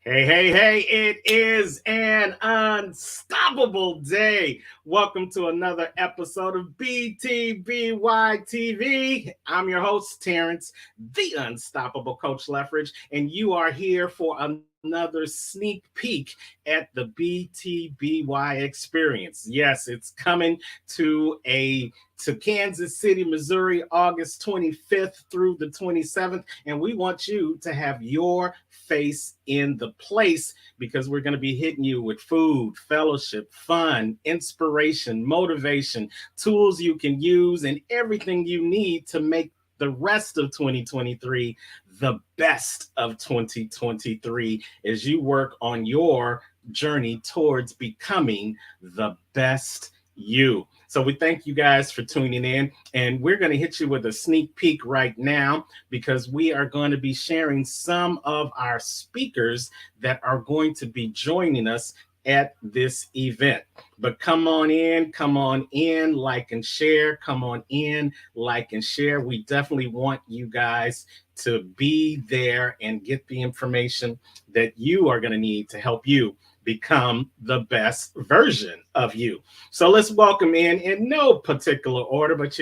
Hey, hey, hey, it is an unstoppable day. Welcome to another episode of BTBY TV. I'm your host, Terrence, the Unstoppable Coach Leffridge, and you are here for another sneak peek at the BTBY experience. Yes, it's coming to Kansas City, Missouri, August 25th through the 27th. And we want you to have your face in the place because we're going to be hitting you with food, fellowship, fun, inspiration, motivation, tools you can use, and everything you need to make the rest of 2023 the best of 2023 as you work on your journey towards becoming the best you. So we thank you guys for tuning in, and we're going to hit you with a sneak peek right now because we are going to be sharing some of our speakers that are going to be joining us at this event. But come on in, like and share. Come on in, like and share. We definitely want you guys to be there and get the information that you are going to need to help you become the best version of you. So let's welcome in no particular order, but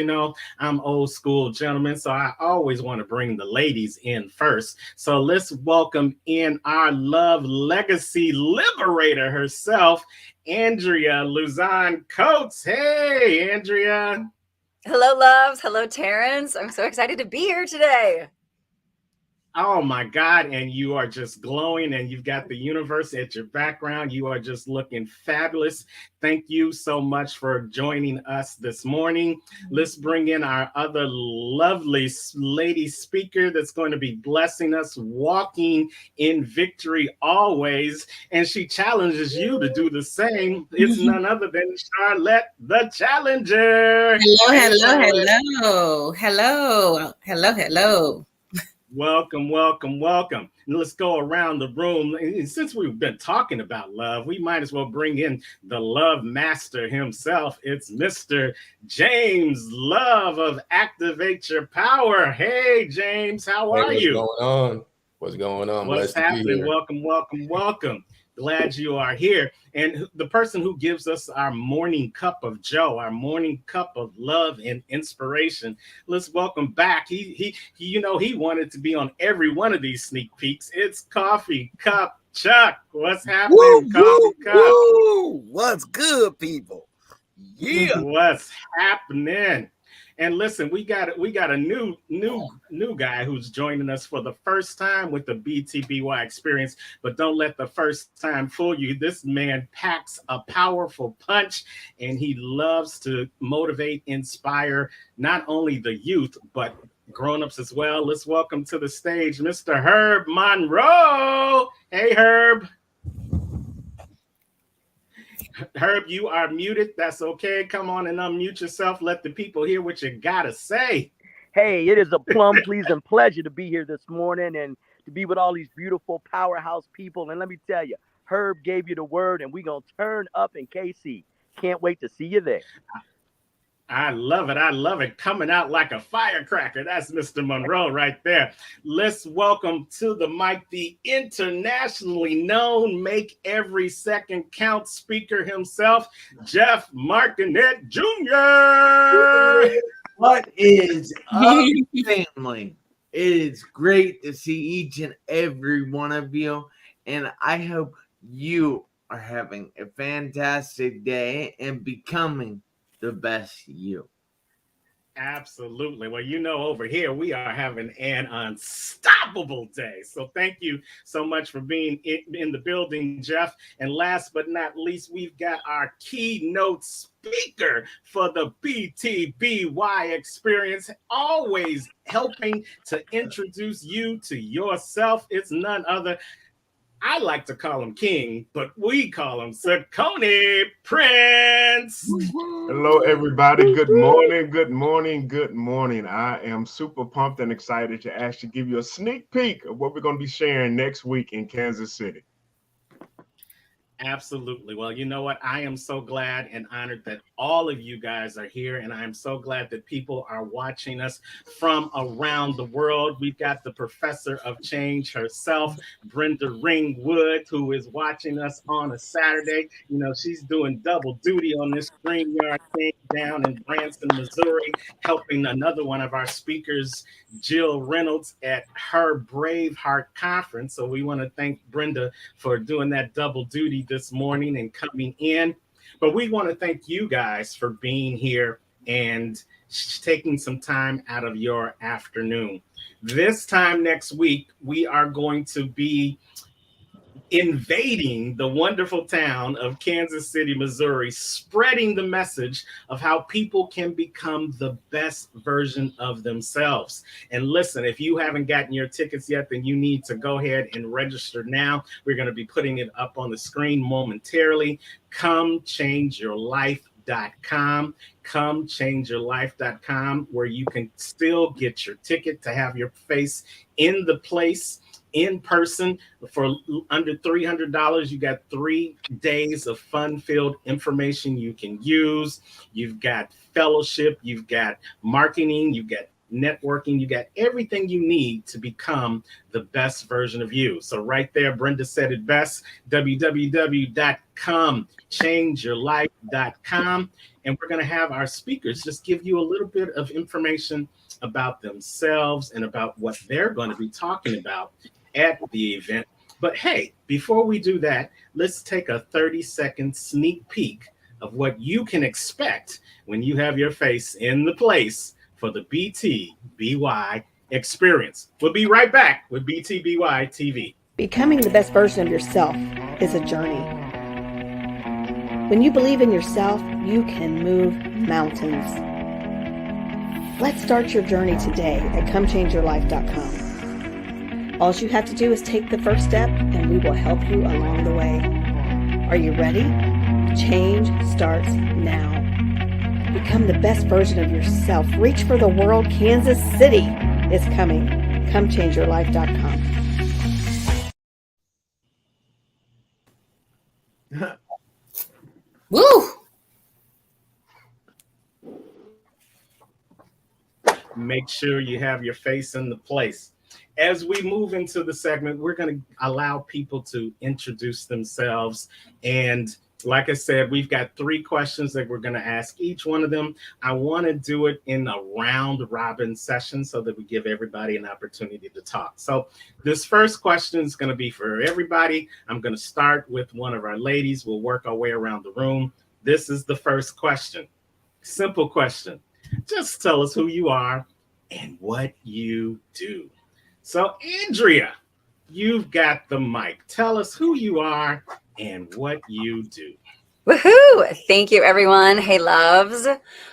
I'm old school gentleman, so I always want to bring the ladies in first. So let's welcome in our love legacy liberator herself, Andrea Luzon Coates. Hey, Andrea. Hello, loves. Hello, Terrence. I'm so excited to be here today. Oh my God. And you are just glowing and you've got the universe at your background. You are just looking fabulous. Thank you so much for joining us this morning. Let's bring in our other lovely lady speaker that's going to be blessing us, walking in victory always. And she challenges you to do the same. It's none other than Charlotte the Challenger. Hello. Welcome, welcome, welcome. And let's go around the room. And since we've been talking about love, we might as well bring in the love master himself. It's Mr. James Love of Activate Your Power. Hey, James, how are you? What's going on? What's happening? Welcome, welcome, welcome. Glad you are here. And the person who gives us our morning cup of joe, our morning cup of love and inspiration, let's welcome back. He wanted to be on every one of these sneak peeks. It's Coffee Cup Chuck. What's happening, Coffee Cup? What's good, people? Yeah. What's happening? And listen, we got a new guy who's joining us for the first time with the BTBY experience. But don't let the first time fool you. This man packs a powerful punch, and he loves to motivate, inspire not only the youth but grown-ups as well. Let's welcome to the stage Mr. Herb Monroe. Hey, Herb. Herb, you are muted. That's okay. Come on and unmute yourself. Let the people hear what you gotta say. Hey, it is a plum pleasing pleasure to be here this morning and to be with all these beautiful powerhouse people. And let me tell you, Herb gave you the word, and we're going to turn up in KC. Can't wait to see you there. I love it. I love it. Coming out like a firecracker. That's Mr. Monroe right there. Let's welcome to the mic the internationally known, make every second count speaker himself, Jeff Martinet Jr. What is up, family? It is great to see each and every one of you, and I hope you are having a fantastic day and becoming the best you. Absolutely. Well, over here, we are having an unstoppable day. So thank you so much for being in the building, Jeff. And last but not least, we've got our keynote speaker for the BTBY experience, always helping to introduce you to yourself. It's none other. I like to call him King, but we call him Saucony Prince. Hello, everybody. Good morning. Good morning. Good morning. I am super pumped and excited to actually give you a sneak peek of what we're going to be sharing next week in Kansas City. Absolutely. Well, you know what? I am so glad and honored that all of you guys are here, and I'm so glad that people are watching us from around the world. We've got the professor of change herself, Brenda Ringwood, who is watching us on a Saturday. You know, she's doing double duty on this StreamYard thing down in Branson, Missouri, helping another one of our speakers, Jill Reynolds, at her Braveheart conference. So we want to thank Brenda for doing that double duty this morning and coming in. But we want to thank you guys for being here and taking some time out of your afternoon. This time next week, we are going to be invading the wonderful town of Kansas City, Missouri, spreading the message of how people can become the best version of themselves. And listen, if you haven't gotten your tickets yet, then you need to go ahead and register now. We're going to be putting it up on the screen momentarily. ComeChangeYourLife.com, ComeChangeYourLife.com, where you can still get your ticket to have your face in the place in person for under $300. You got 3 days of fun-filled information you can use. You've got fellowship, you've got marketing, you've got networking, you got everything you need to become the best version of you. So right there, Brenda said it best, www.comechangeyourlife.com. And we're going to have our speakers just give you a little bit of information about themselves and about what they're going to be talking about at the event. But hey, before we do that, let's take a 30-second sneak peek of what you can expect when you have your face in the place for the BTBY experience. We'll be right back with BTBY TV. Becoming the best version of yourself is a journey. When you believe in yourself, you can move mountains. Let's start your journey today at ComeChangeYourLife.com. All you have to do is take the first step, and we will help you along the way. Are you ready? Change starts now. Become the best version of yourself. Reach for the world. Kansas City is coming. ComeChangeYourLife.com. Woo! Make sure you have your face in the place. As we move into the segment, we're going to allow people to introduce themselves. And like I said, we've got 3 questions that we're going to ask each one of them. I want to do it in a round robin session so that we give everybody an opportunity to talk. So this first question is going to be for everybody. I'm going to start with one of our ladies. We'll work our way around the room. This is the first question. Simple question. Just tell us who you are and what you do. So, Andrea, you've got the mic. Tell us who you are and what you do. Woohoo! Thank you, everyone. Hey, loves.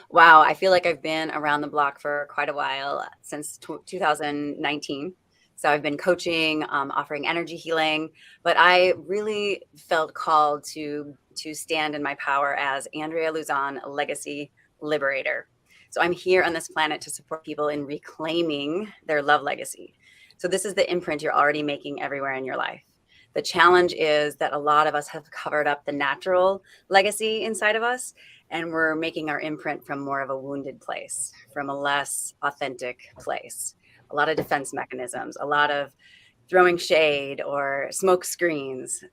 Wow, I feel like I've been around the block for quite a while, since 2019. So I've been coaching, offering energy healing, but I really felt called to stand in my power as Andrea Luzon, Legacy Liberator. So I'm here on this planet to support people in reclaiming their love legacy. So this is the imprint you're already making everywhere in your life. The challenge is that a lot of us have covered up the natural legacy inside of us, and we're making our imprint from more of a wounded place, from a less authentic place. A lot of defense mechanisms, a lot of throwing shade or smoke screens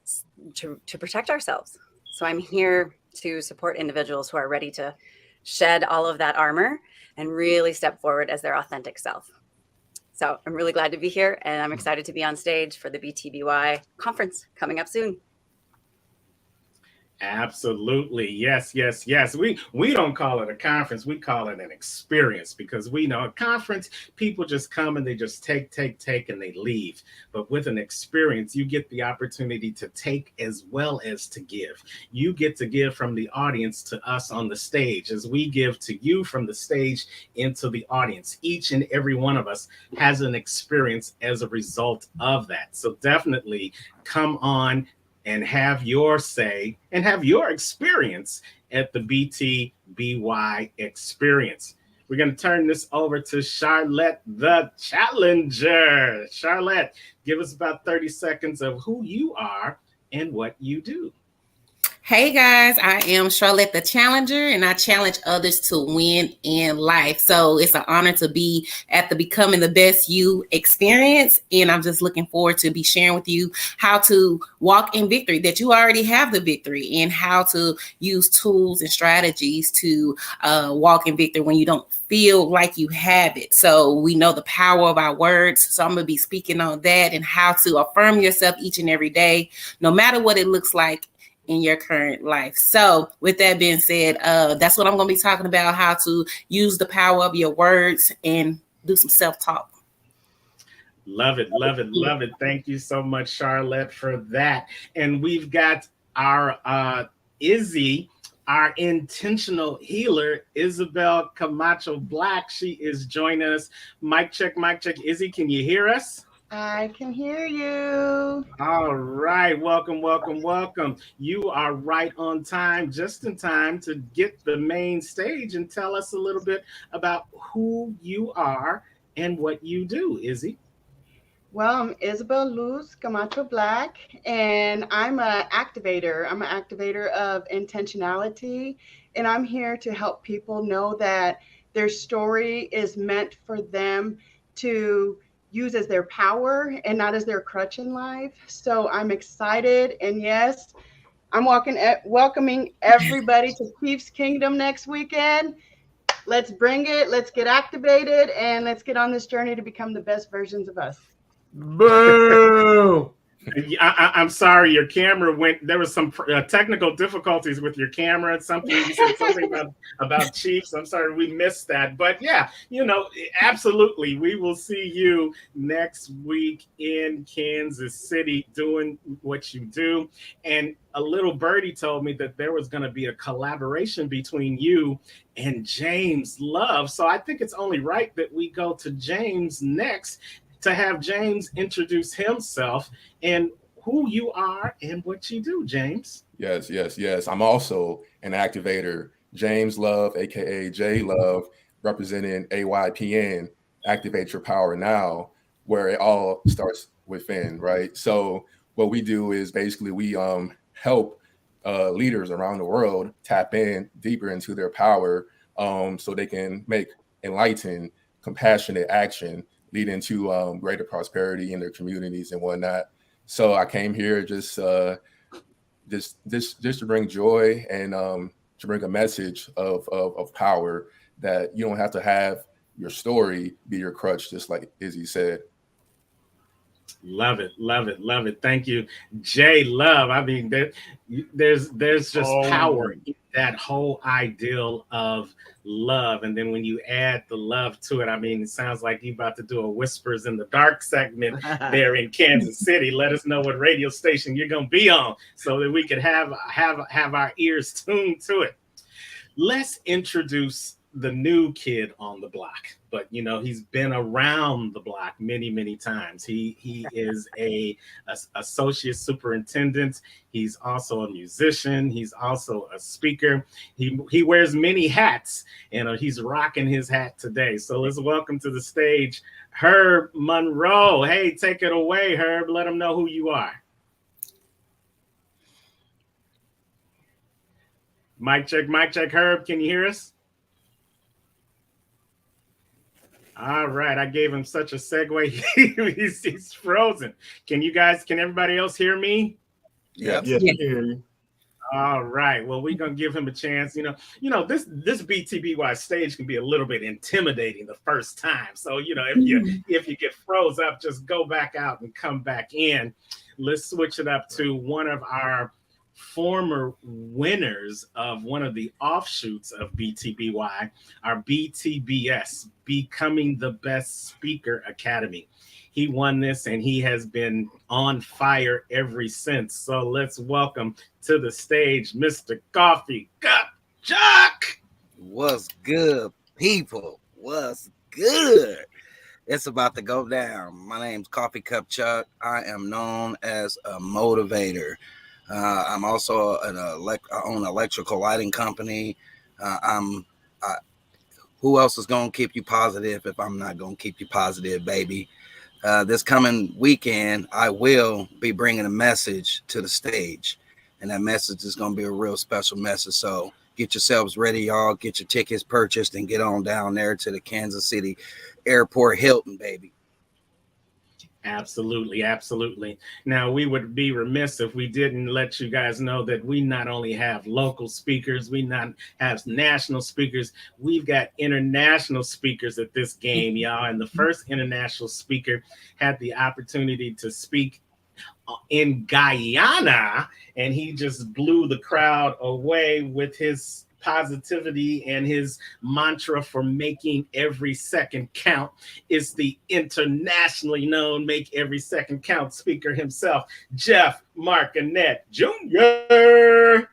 to protect ourselves. So I'm here to support individuals who are ready to shed all of that armor and really step forward as their authentic self. So I'm really glad to be here, and I'm excited to be on stage for the BTBY conference coming up soon. Absolutely. Yes, yes, yes. We don't call it a conference. We call it an experience, because we know a conference, people just come and they just take, and they leave. But with an experience, you get the opportunity to take as well as to give. You get to give from the audience to us on the stage, as we give to you from the stage into the audience. Each and every one of us has an experience as a result of that. So definitely come on and have your say and have your experience at the BTBY experience. We're going to turn this over to Charlotte, the challenger. Charlotte, give us about 30 seconds of who you are and what you do. Hey guys, I am Charlotte the Challenger, and I challenge others to win in life. So it's an honor to be at the Becoming the Best You experience, and I'm just looking forward to be sharing with you how to walk in victory, that you already have the victory, and how to use tools and strategies to walk in victory when you don't feel like you have it. So we know the power of our words. So I'm going to be speaking on that and how to affirm yourself each and every day, no matter what it looks like in your current life. So with that being said, that's what I'm going to be talking about, how to use the power of your words and do some self-talk. Love it, love it, love it. Thank you so much, Charlotte, for that. And we've got our Izzy, our intentional healer, Isabel Camacho Black. She is joining us. Mic check, mic check. Izzy, can you hear us? I can hear you. All right. Welcome, welcome, welcome. You are right on time, just in time to get the main stage and tell us a little bit about who you are and what you do, Izzy. Well, I'm Isabel Luz Camacho Black, and I'm an activator. I'm an activator of intentionality, and I'm here to help people know that their story is meant for them to use as their power and not as their crutch in life. So I'm excited, and yes, I'm welcoming everybody to Chiefs Kingdom next weekend. Let's bring it, let's get activated, and let's get on this journey to become the best versions of us. Boo! I'm sorry, your camera went. There was some technical difficulties with your camera. Something you said something about Chiefs. I'm sorry, we missed that. But yeah, absolutely, we will see you next week in Kansas City doing what you do. And a little birdie told me that there was going to be a collaboration between you and James Love. So I think it's only right that we go to James next, to have James introduce himself and who you are and what you do, James. Yes. I'm also an activator, James Love, aka J Love, representing AYPN, Activate Your Power Now, where it all starts within, right? So what we do is basically we help leaders around the world tap in deeper into their power, so they can make enlightened, compassionate action leading to greater prosperity in their communities and whatnot. So I came here just to bring joy and to bring a message of power, that you don't have to have your story be your crutch, just like Izzy said. Love it, love it, love it. Thank you, J Love. I mean, there's just power in that whole ideal of love, and then when you add the love to it, I mean, it sounds like you're about to do a Whispers in the Dark segment there in Kansas City. Let us know what radio station you're gonna be on, so that we could have our ears tuned to it. Let's introduce the new kid on the block, but he's been around the block many times. He is a associate superintendent. He's also a musician. He's also a speaker. He wears many hats, and he's rocking his hat today. So let's welcome to the stage Herb Monroe. Hey, take it away, Herb. Let them know who you are. Mic check, Herb. Can you hear us? All right, I gave him such a segue. he's frozen. Can everybody else hear me? Yes. Yes, I hear you. All right. Well, we're gonna give him a chance. This BTBY stage can be a little bit intimidating the first time. So if you get froze up, just go back out and come back in. Let's switch it up to one of our former winners of one of the offshoots of BTBY, our BTBS, Becoming the Best Speaker Academy. He won this, and he has been on fire ever since. So let's welcome to the stage Mr. Coffee Cup Chuck. What's good, people? What's good? It's about to go down. My name's Coffee Cup Chuck. I am known as a motivator. I'm also I own an electrical lighting company. Who else is going to keep you positive if I'm not going to keep you positive, baby? This coming weekend, I will be bringing a message to the stage. and that message is going to be a real special message. So get yourselves ready, y'all. Get your tickets purchased and get on down there to the Kansas City Airport Hilton, baby. Absolutely, absolutely. Now, we would be remiss if we didn't let you guys know that we not only have local speakers, we not have national speakers, we've got international speakers at this game, y'all. And the first international speaker had the opportunity to speak in Guyana, and he just blew the crowd away with his positivity and his mantra for making every second count. Is the internationally known Make Every Second Count speaker himself, Jeff Martinet Jr.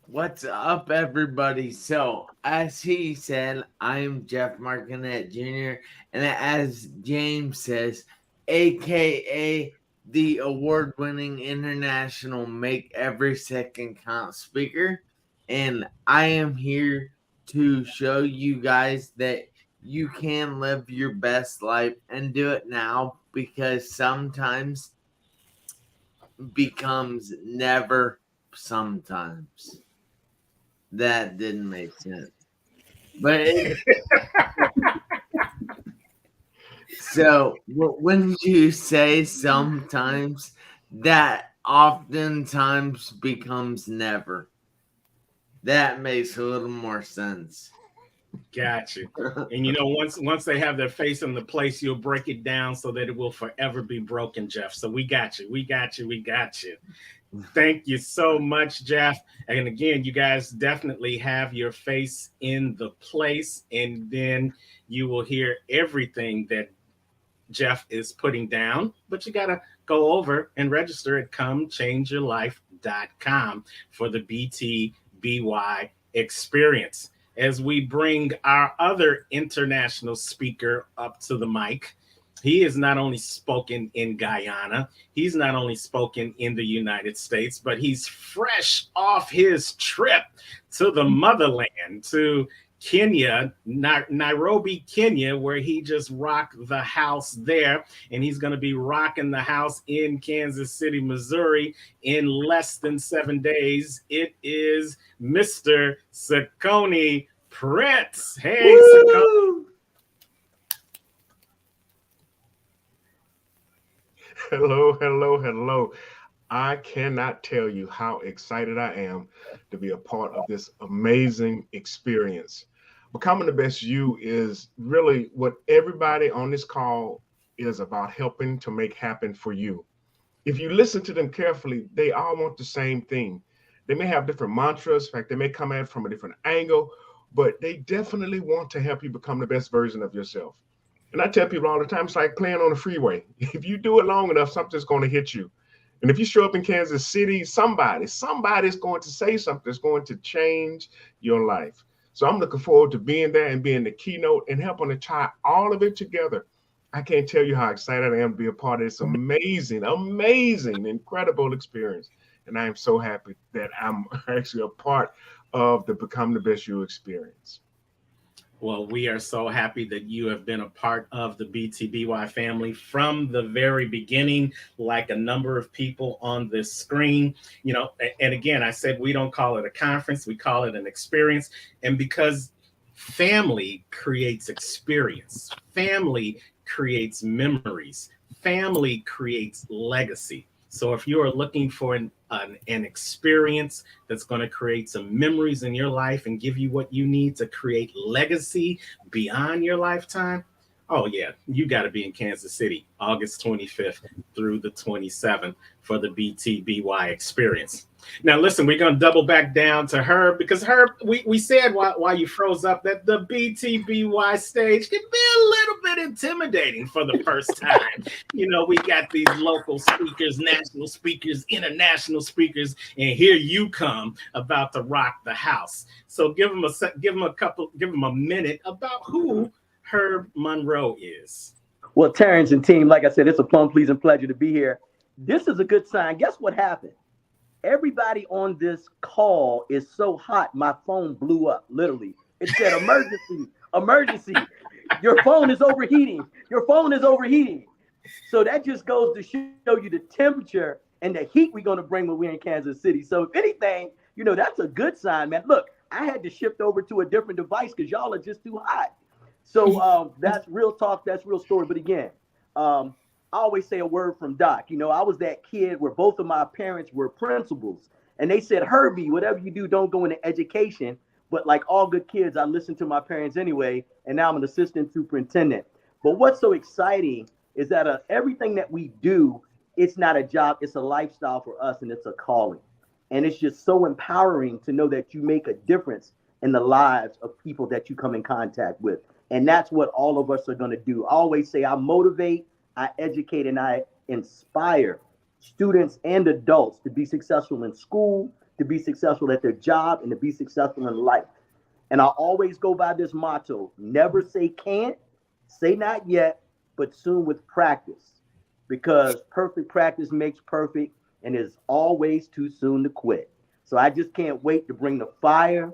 What's up, everybody? So, as he said, I'm Jeff Martinet Jr., and as James says, aka the award-winning international Make Every Second Count speaker. And I am here to show you guys that you can live your best life and do it now, because sometimes becomes never sometimes. That didn't make sense. But so when you say sometimes, that oftentimes becomes never. That makes a little more sense. Got you. And you know, once they have their face in the place, you'll break it down so that it will forever be broken, Jeff. So we got you. We got you. We got you. Thank you so much, Jeff. And again, you guys definitely have your face in the place, and then you will hear everything that Jeff is putting down. But you got to go over and register at comechangeyourlife.com for the BTBY experience. As we bring our other international speaker up to the mic, he has not only spoken in Guyana, he's not only spoken in the United States, but he's fresh off his trip to the motherland, to Kenya, Nairobi, Kenya, where he just rocked the house there. And he's going to be rocking the house in Kansas City, Missouri in less than 7 days. It is Mr. Sakoni Prince. Hey, Sakoni. Hello, hello, hello. I cannot tell you how excited I am to be a part of this amazing experience. Becoming the Best You is really what everybody on this call is about, helping to make happen for you. If you listen to them carefully, they all want the same thing. They may have different mantras. In fact, they may come at it from a different angle, but they definitely want to help you become the best version of yourself. And I tell people all the time, it's like playing on the freeway. If you do it long enough, something's going to hit you. And if you show up in Kansas City, somebody's going to say something that's going to change your life. So I'm looking forward to being there and being the keynote and helping to tie all of it together. I can't tell you how excited I am to be a part of this amazing, incredible experience. And I am so happy that I'm actually a part of the Become the Best You experience. Well, we are so happy that you have been a part of the BTBY family from the very beginning, like a number of people on this screen. You know, and again, I said we don't call it a conference, we call it an experience. And because family creates experience, family creates memories, family creates legacy. So if you are looking for an experience that's going to create some memories in your life and give you what you need to create legacy beyond your lifetime, oh yeah, you got to be in Kansas City, August 25th through the 27th for the BTBY experience. Now, listen, we're going to double back down to Herb, because Herb, we said while you froze up that the BTBY stage can be a little bit intimidating for the first time. You know, we got these local speakers, national speakers, international speakers, and here you come about to rock the house. So give them a minute about who Herb Monroe is. Well, Terrence and team, like I said, it's a plum pleasing pleasure to be here. This is a good sign. Guess what happened? Everybody on this call is so hot, my phone blew up, literally. It said, emergency, emergency. Your phone is overheating. Your phone is overheating. So that just goes to show you the temperature and the heat we're going to bring when we're in Kansas City. So if anything, that's a good sign, man. Look, I had to shift over to a different device because y'all are just too hot. So that's real talk. That's real story. But again, I always say a word from Doc. I was that kid where both of my parents were principals, and they said, Herbie, whatever you do, don't go into education. But like all good kids, I listened to my parents anyway, and now I'm an assistant superintendent. But what's so exciting is that everything that we do, it's not a job, it's a lifestyle for us, and it's a calling. And it's just so empowering to know that you make a difference in the lives of people that you come in contact with. And that's what all of us are going to do. I always say I motivate, I educate, and I inspire students and adults to be successful in school, to be successful at their job, and to be successful in life. And I always go by this motto: never say can't, say not yet, but soon with practice. Because perfect practice makes perfect, and it's always too soon to quit. So I just can't wait to bring the fire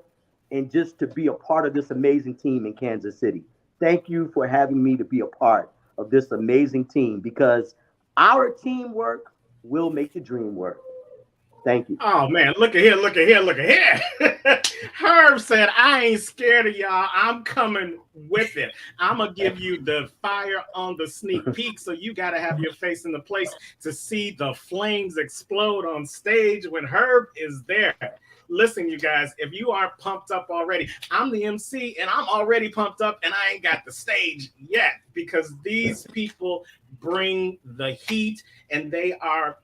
and just to be a part of this amazing team in Kansas City. Thank you for having me to be a part of this amazing team, because our teamwork will make the dream work. Thank you. Oh man, look at here. Herb said, I ain't scared of y'all. I'm coming with it. I'm gonna give you the fire on the sneak peek. So you gotta have your face in the place to see the flames explode on stage when Herb is there. Listen, you guys, if you aren't pumped up already, I'm the MC and I'm already pumped up, and I ain't got the stage yet, because these people bring the heat, and they are,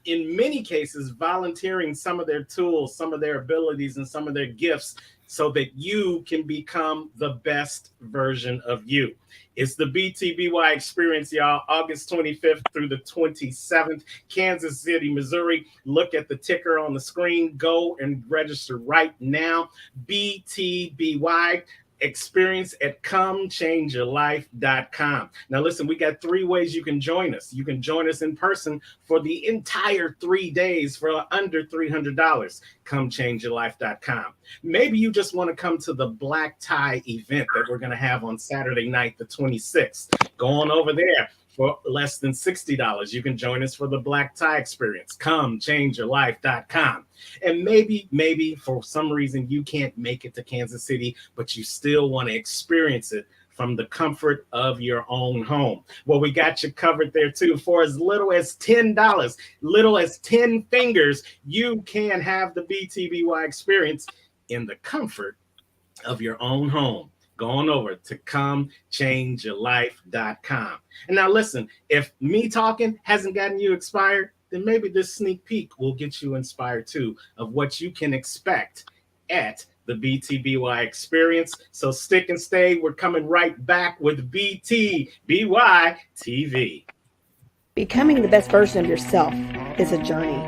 in many cases, volunteering some of their tools, some of their abilities, and some of their gifts so that you can become the best version of you. It's the BTBY experience, y'all, August 25th through the 27th, Kansas City, Missouri. Look at the ticker on the screen. Go and register right now. BTBY experience at comechangeyourlife.com. Now, listen, we got 3 ways you can join us. You can join us in person for the entire 3 days for under $300. Comechangeyourlife.com. Maybe you just want to come to the black tie event that we're going to have on Saturday night, the 26th. Go on over there. For less than $60, you can join us for the black tie experience. Comechangeyourlife.com. And maybe for some reason you can't make it to Kansas City, but you still want to experience it from the comfort of your own home. Well, we got you covered there too. For as little as $10, little as 10 fingers, you can have the BTBY experience in the comfort of your own home. Go on over to comechangeyourlife.com. And now listen, if me talking hasn't gotten you inspired, then maybe this sneak peek will get you inspired too of what you can expect at the BTBY experience. So stick and stay. We're coming right back with BTBY TV. Becoming the best version of yourself is a journey.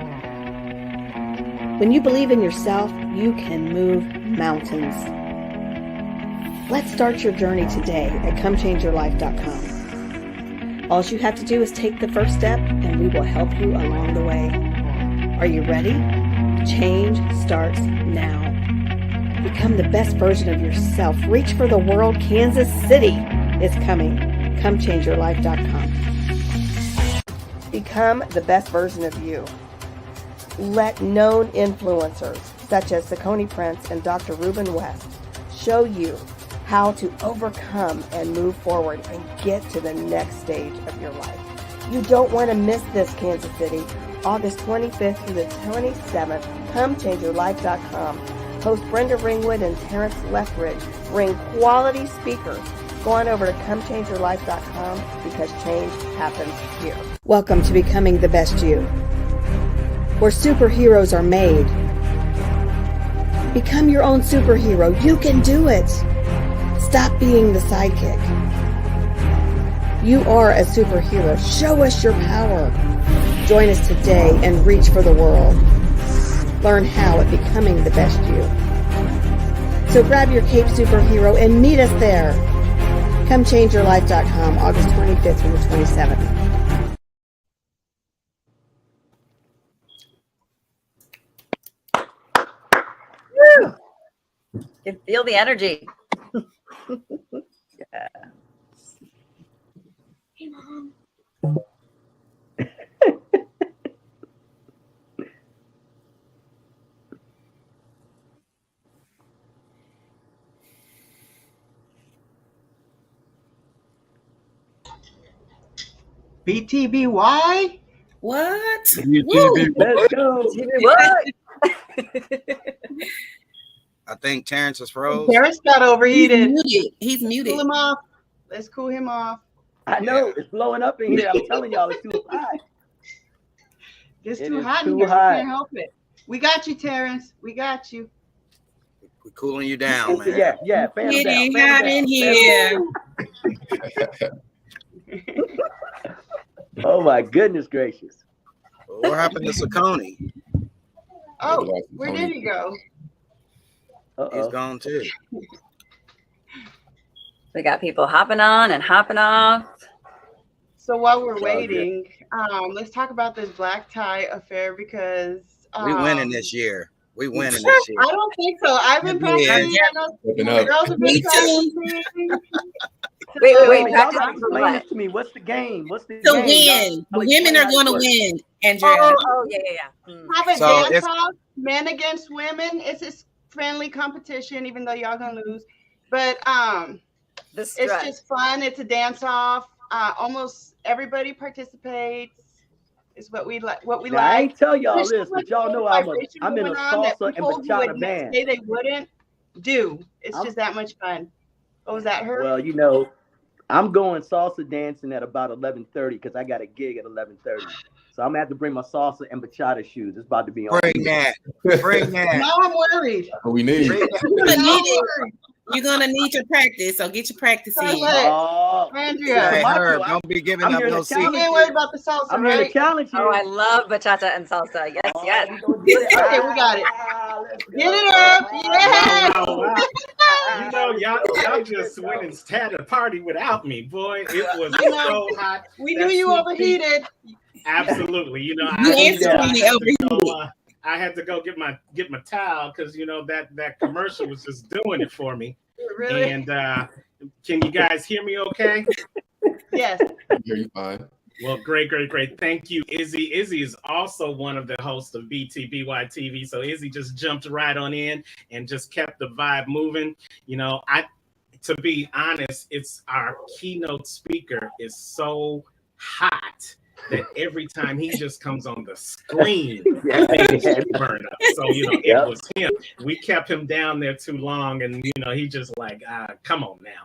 When you believe in yourself, you can move mountains. Let's start your journey today at comechangeyourlife.com. All you have to do is take the first step, and we will help you along the way. Are you ready? Change starts now. Become the best version of yourself. Reach for the world. Kansas City is coming. Comechangeyourlife.com. Become the best version of you. Let known influencers such as Saucony Prince and Dr. Ruben West show you how to overcome and move forward and get to the next stage of your life. You don't want to miss this, Kansas City. August 25th through the 27th, comechangeyourlife.com. Host Brenda Ringwood and Terrence Lethbridge bring quality speakers. Go on over to comechangeyourlife.com, because change happens here. Welcome to Becoming the Best You, where superheroes are made. Become your own superhero. You can do it. Stop being the sidekick. You are a superhero. Show us your power. Join us today and reach for the world. Learn how at Becoming the Best You. So grab your cape, superhero, and meet us there. ComeChangeYourLife.com, August 25th through the 27th. Woo! You can feel the energy. Yeah. Hey, Mom. BTBY. What? BTB. Let's go. What? I think Terrence is froze. Terrence got He's overheated. muted. He's Cool muted. him off. Let's cool him off. I know it's blowing up in here. I'm telling y'all, it's too hot. It's It too is hot too in here. hot. We can't help it. We got you, Terrence. We got you. We're cooling you down, man. Yeah, yeah. Fan It down, ain't fan hot down, in fan here. down. Oh my goodness gracious. What happened to Saucony? Oh, where did he go? He's Uh-oh. gone too. We got people hopping on and hopping off. So while we're waiting, let's talk about this black tie affair because We winning this year. We winning this year. I don't think so. I've been Yeah. practicing. I know Open the up. girls have Me been too. practicing. Wait, Y'all practice gotta for explain what? this to me. What's the game? What's the To game? win. Y'all The explain women are how going to this works. win, Andrea. Oh, yeah. Have a So dance it's- off, men against women. It's a friendly competition, even though y'all gonna lose. But The it's strut. just fun. It's a dance off. Almost everybody participates. Is what we like. What we Now, I like. ain't tell y'all There's this, so but much y'all know vibration I'm in a going on that salsa and people who would bachata not band. say they wouldn't do. It's I'm- just that much fun. What was that, her? Well, you know, I'm going salsa dancing at about 11:30 because I got a gig at 11:30. So I'm gonna have to bring my salsa and bachata shoes. It's about to be on. Bring that. Bring that. Now I'm worried. What we need. Bring that. You're gonna Now need I'm it. worried. You're gonna need your practice, so get your practice So in. what? Oh, Andrea, Hey, Camacho, Herb, don't be giving I'm up here no to challenge you secrets. ain't worried about the salsa, I'm here to right? challenge you. Oh, I love bachata and salsa. Yes, Oh, yes. we gonna get it. Okay, we got it. Let's go. Get it up. Yeah. You know, y'all just went and had a party without me, boy. It was You know, so hot. We That knew you sweet overheated. Absolutely. You know, You I instantly had to overheated. go, I had to go get my towel because you know that commercial was just doing it for me. Really? And can you guys hear me okay? Yes. Hear you fine. Well, great. Thank you, Izzy. Izzy is also one of the hosts of BTBY TV. So Izzy just jumped right on in and just kept the vibe moving. You know, to be honest, it's our keynote speaker is so hot that every time he just comes on the screen, things just burn up. So, you know, it was him. We kept him down there too long, and, you know, he just like, come on now.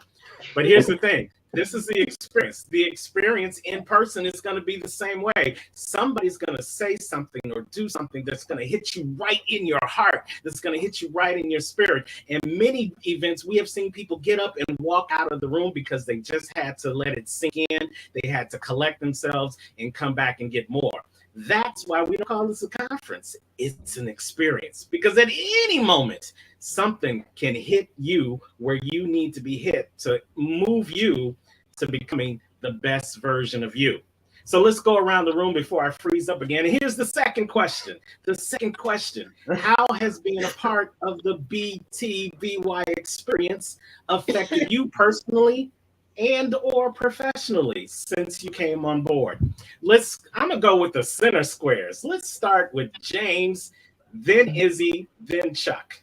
But here's the thing. This is the experience. The experience in person is going to be the same way. Somebody's going to say something or do something that's going to hit you right in your heart, that's going to hit you right in your spirit. And many events, we have seen people get up and walk out of the room because they just had to let it sink in. They had to collect themselves and come back and get more. That's why we don't call this a conference. It's an experience, because at any moment, something can hit you where you need to be hit to move you to becoming the best version of you. So let's go around the room before I freeze up again. And here's the second question. The second question: how has being a part of the BTBY experience affected you personally and or professionally since you came on board? I'm gonna go with the center squares. Let's start with James, then Izzy, then Chuck.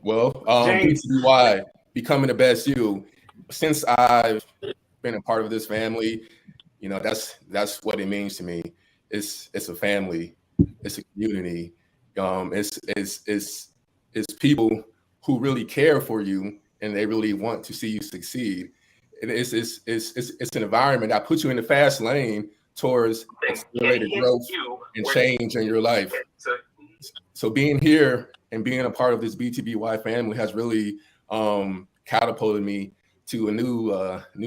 Well, James. BTBY, becoming the best you. Since I've been a part of this family, you know, that's what it means to me. It's a family, it's a community. It's people who really care for you and they really want to see you succeed. And it's an environment that puts you in the fast lane towards accelerated growth and change in your life. So being here and being a part of this BTBY family has really catapulted me to a new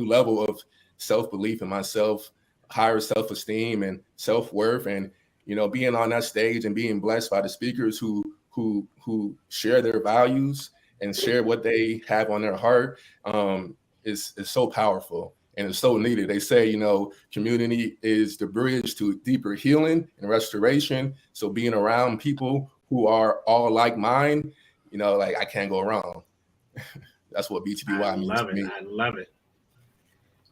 level of self-belief in myself, higher self-esteem and self-worth, and you know, being on that stage and being blessed by the speakers who share their values and share what they have on their heart is so powerful and it's so needed. They say, you know, community is the bridge to deeper healing and restoration. So being around people who are all like mine, you know, like I can't go wrong. That's what BTBY means to me. I love it.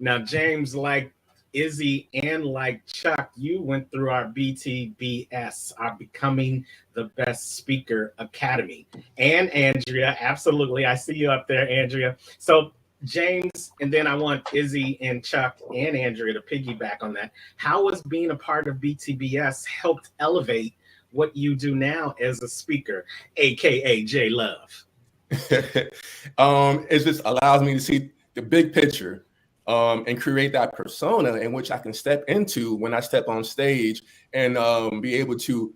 Now, James, like Izzy and like Chuck, you went through our BTBS, our Becoming the Best Speaker Academy. And Andrea, absolutely. I see you up there, Andrea. So James, and then I want Izzy and Chuck and Andrea to piggyback on that. How has being a part of BTBS helped elevate what you do now as a speaker, aka J Love? It just allows me to see the big picture and create that persona in which I can step into when I step on stage and be able to,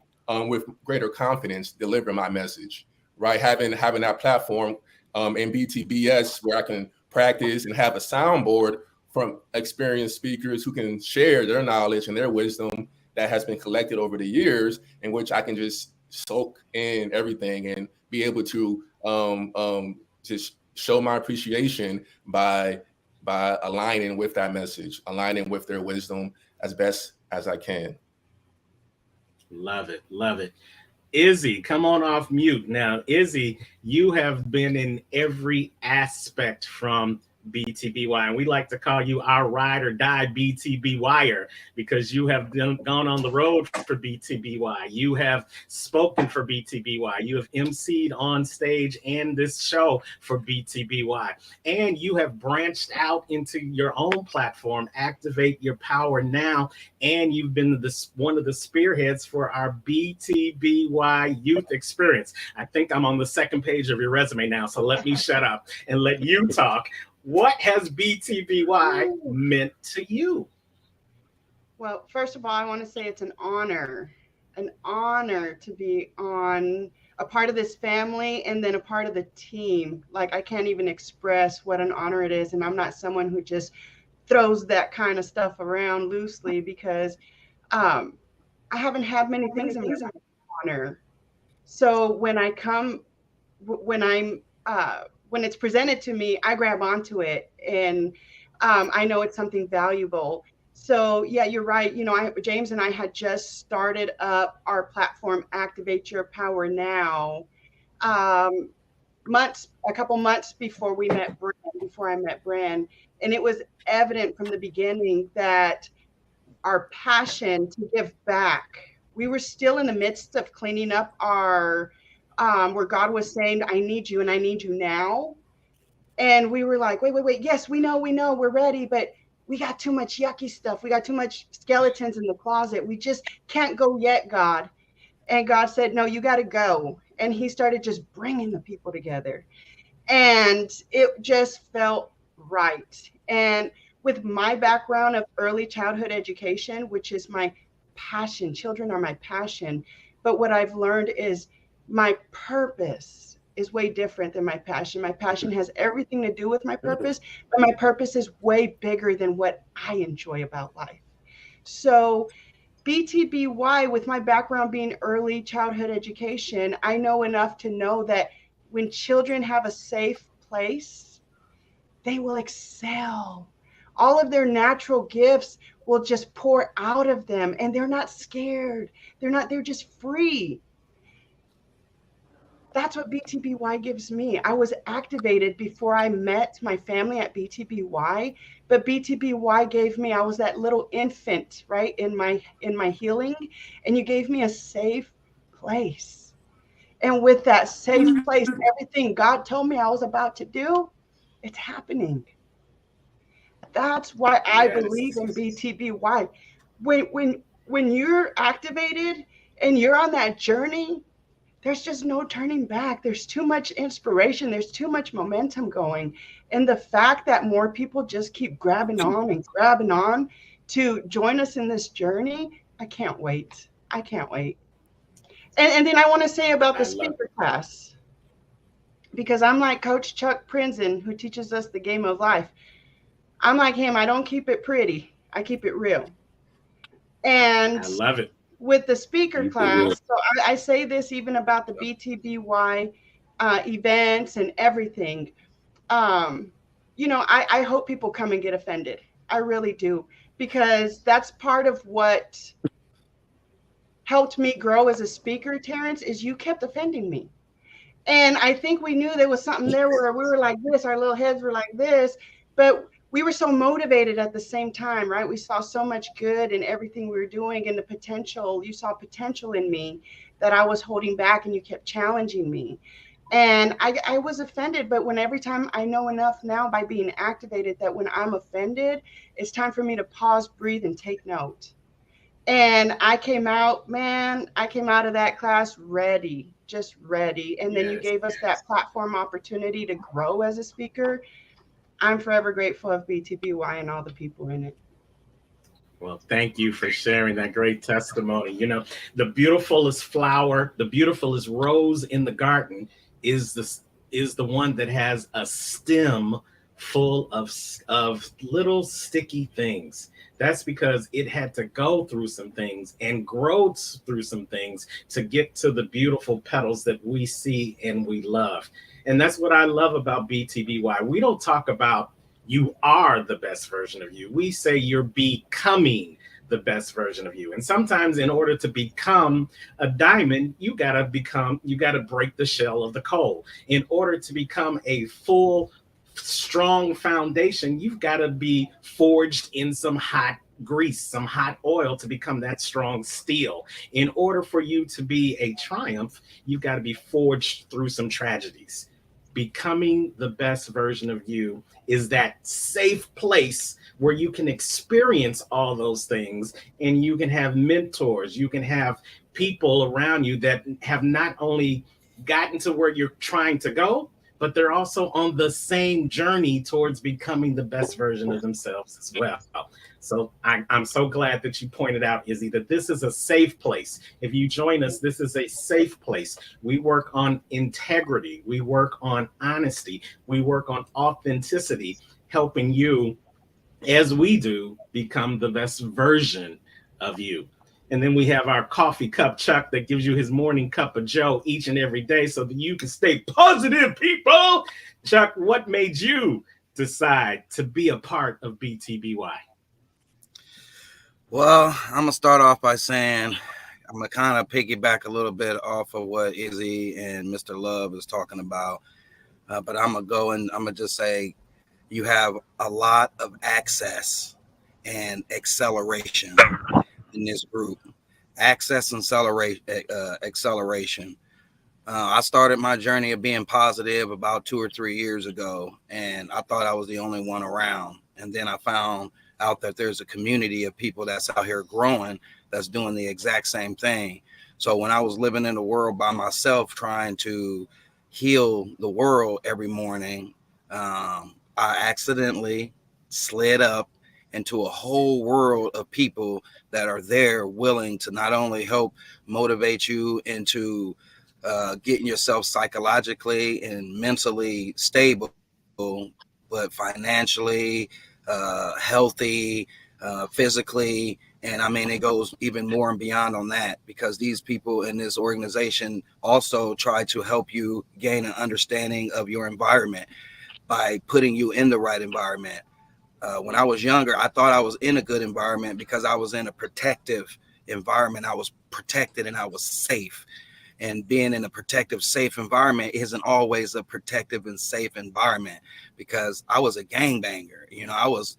with greater confidence, deliver my message. Right, having that platform in BTBS where I can practice and have a soundboard from experienced speakers who can share their knowledge and their wisdom that has been collected over the years, in which I can just soak in everything and be able to just show my appreciation by aligning with that message, aligning with their wisdom as best as I can. Love it. Love it. Izzy, come on off mute. Now, Izzy, you have been in every aspect from BTBY, and we like to call you our ride or die BTBYer because you have gone on the road for BTBY. You have spoken for BTBY. You have emceed on stage and this show for BTBY. And you have branched out into your own platform, Activate Your Power Now, and you've been one of the spearheads for our BTBY Youth Experience. I think I'm on the second page of your resume now, so let me shut up and let you talk. What has BTBY meant to you? Well, first of all, I want to say it's an honor to be on a part of this family and then a part of the team. Like, I can't even express what an honor it is. And I'm not someone who just throws that kind of stuff around loosely because I haven't had many things in my honor. So when it's presented to me, I grab onto it, and I know it's something valuable. So yeah, you're right. You know, James and I had just started up our platform, Activate Your Power Now, a couple months before I met Bran, and it was evident from the beginning that our passion to give back. We were still in the midst of cleaning up our where God was saying, I need you and I need you now. And we were like, wait. Yes, we know, we're ready, but we got too much yucky stuff. We got too much skeletons in the closet. We just can't go yet, God. And God said, no, you got to go. And he started just bringing the people together. And it just felt right. And with my background of early childhood education, which is my passion, children are my passion. But what I've learned is my purpose is way different than my passion. My passion has everything to do with my purpose, but my purpose is way bigger than what I enjoy about life. So BTBY, with my background being early childhood education, I know enough to know that when children have a safe place, they will excel. All of their natural gifts will just pour out of them, and they're not scared. They're just free. That's what BTBY gives me. I was activated before I met my family at BTBY, but BTBY gave me, I was that little infant, right, in my healing, and you gave me a safe place. And with that safe place, everything God told me I was about to do, it's happening. That's why I believe in BTBY. When you're activated and you're on that journey, there's just no turning back. There's too much inspiration. There's too much momentum going. And the fact that more people just keep grabbing on to join us in this journey, I can't wait. And then I want to say about the speaker class, because I'm like Coach Chuck Prinzen, who teaches us the game of life. I'm like him. I don't keep it pretty. I keep it real. And I love it. With the speaker class, so I say this even about the BTBY events and everything. You know, I hope people come and get offended. I really do, because that's part of what helped me grow as a speaker, Terrence, is you kept offending me. And I think we knew there was something there where we were like this, our little heads were like this, but we were so motivated at the same time, right? We saw so much good in everything we were doing, and the potential, you saw potential in me that I was holding back, and you kept challenging me. And I was offended, but when every time I know enough now by being activated that when I'm offended, it's time for me to pause, breathe, and take note. And I came out, man, I came out of that class ready, just ready. And then you gave us that platform opportunity to grow as a speaker. I'm forever grateful of BTBY and all the people in it. Well, thank you for sharing that great testimony. You know, the beautifulest flower, the beautifulest rose in the garden is the one that has a stem full of little sticky things. That's because it had to go through some things and grow through some things to get to the beautiful petals that we see and we love. And that's what I love about BTBY. We don't talk about you are the best version of you. We say you're becoming the best version of you. And sometimes in order to become a diamond, you got to break the shell of the coal. In order to become a full, strong foundation, you've got to be forged in some hot grease, some hot oil to become that strong steel. In order for you to be a triumph, you've got to be forged through some tragedies. Becoming the best version of you is that safe place where you can experience all those things, and you can have mentors, you can have people around you that have not only gotten to where you're trying to go, but they're also on the same journey towards becoming the best version of themselves as well. So I'm so glad that you pointed out, Izzy, that this is a safe place. If you join us, this is a safe place. We work on integrity. We work on honesty. We work on authenticity, helping you, as we do, become the best version of you. And then we have our coffee cup Chuck that gives you his morning cup of Joe each and every day so that you can stay positive, people. Chuck, what made you decide to be a part of BTBY? Well, I'm going to start off by saying I'm going to kind of piggyback a little bit off of what Izzy and Mr. Love is talking about. But I'm going to go and I'm going to just say you have a lot of access and acceleration in this group. Access and acceleration. I started my journey of being positive about 2 or 3 years ago, and I thought I was the only one around. And then I found out that there's a community of people that's out here growing, that's doing the exact same thing. So when I was living in the world by myself, trying to heal the world every morning, I accidentally slid up into a whole world of people that are there willing to not only help motivate you into getting yourself psychologically and mentally stable, but financially, healthy, physically. And I mean, it goes even more and beyond on that, because these people in this organization also try to help you gain an understanding of your environment by putting you in the right environment. When I was younger, I thought I was in a good environment because I was in a protective environment. I was protected and I was safe. And being in a protective, safe environment isn't always a protective and safe environment, because I was a gangbanger. You know, I was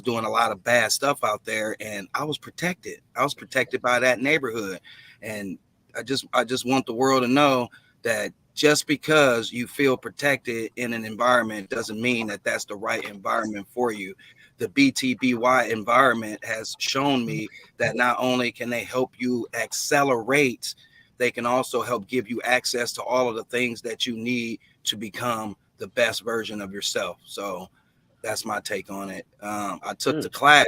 doing a lot of bad stuff out there, and I was protected. I was protected by that neighborhood. And I just want the world to know that just because you feel protected in an environment doesn't mean that that's the right environment for you. The BTBY environment has shown me that not only can they help you accelerate, they can also help give you access to all of the things that you need to become the best version of yourself. So that's my take on it. I took the class.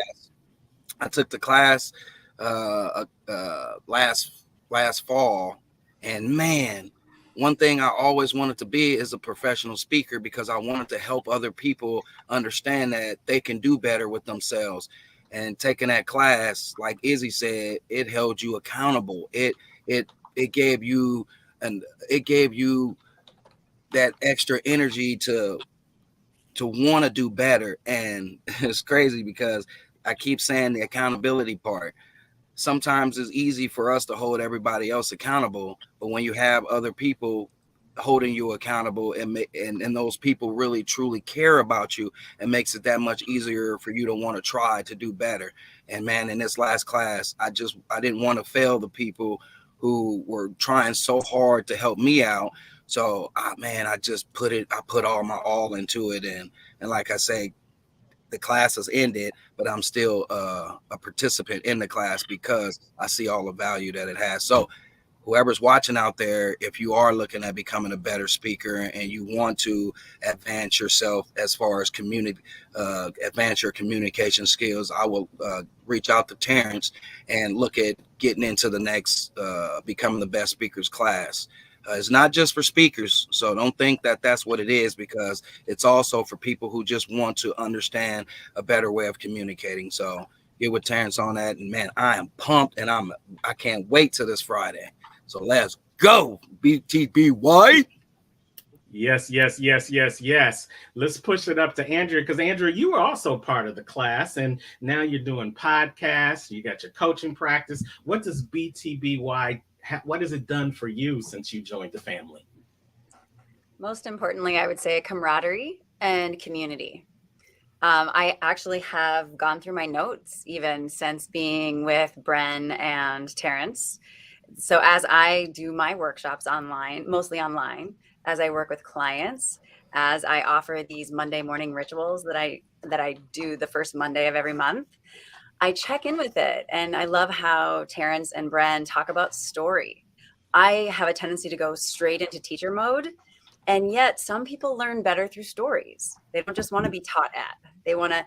Last fall, and man, one thing I always wanted to be is a professional speaker, because I wanted to help other people understand that they can do better with themselves. And taking that class, like Izzy said, it held you accountable. It gave you that extra energy to want to do better. And it's crazy because I keep saying the accountability part. Sometimes it's easy for us to hold everybody else accountable, but when you have other people holding you accountable and those people really truly care about you, it makes it that much easier for you to want to try to do better. And man, in this last class, I didn't want to fail the people who were trying so hard to help me out. So, man, I put all into it. And like I say, the class has ended, but I'm still a participant in the class because I see all the value that it has. So whoever's watching out there, if you are looking at becoming a better speaker and you want to advance yourself as far as advance your communication skills, I will reach out to Terrence and look at getting into the next becoming the best speakers class. It's not just for speakers, so don't think that that's what it is, because it's also for people who just want to understand a better way of communicating. So get with Terrence on that, and man, I am pumped, and I can't wait till this Friday. So let's go, BTBY. Yes. Let's push it up to Andrea, because Andrea, you were also part of the class, and now you're doing podcasts. You got your coaching practice. What does BTBY? What has it done for you since you joined the family? Most importantly, I would say camaraderie and community. I actually have gone through my notes even since being with Bren and Terrence. So as I do my workshops online, mostly online, as I work with clients, as I offer these Monday morning rituals that I do the first Monday of every month, I check in with it. And I love how Terrence and Bren talk about story. I have a tendency to go straight into teacher mode. And yet some people learn better through stories. They don't just want to be taught at. They want to,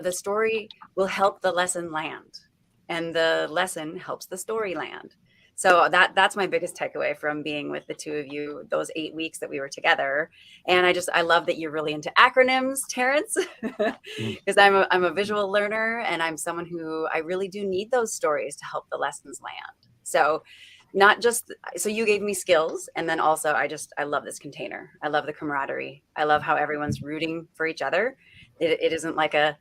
the story will help the lesson land. And the lesson helps the story land. So that's my biggest takeaway from being with the two of you, those 8 weeks that we were together. And I love that you're really into acronyms, Terrence, because I'm a visual learner, and I'm someone who I really do need those stories to help the lessons land. So you gave me skills, and then also I love this container. I love the camaraderie. I love how everyone's rooting for each other. It isn't like a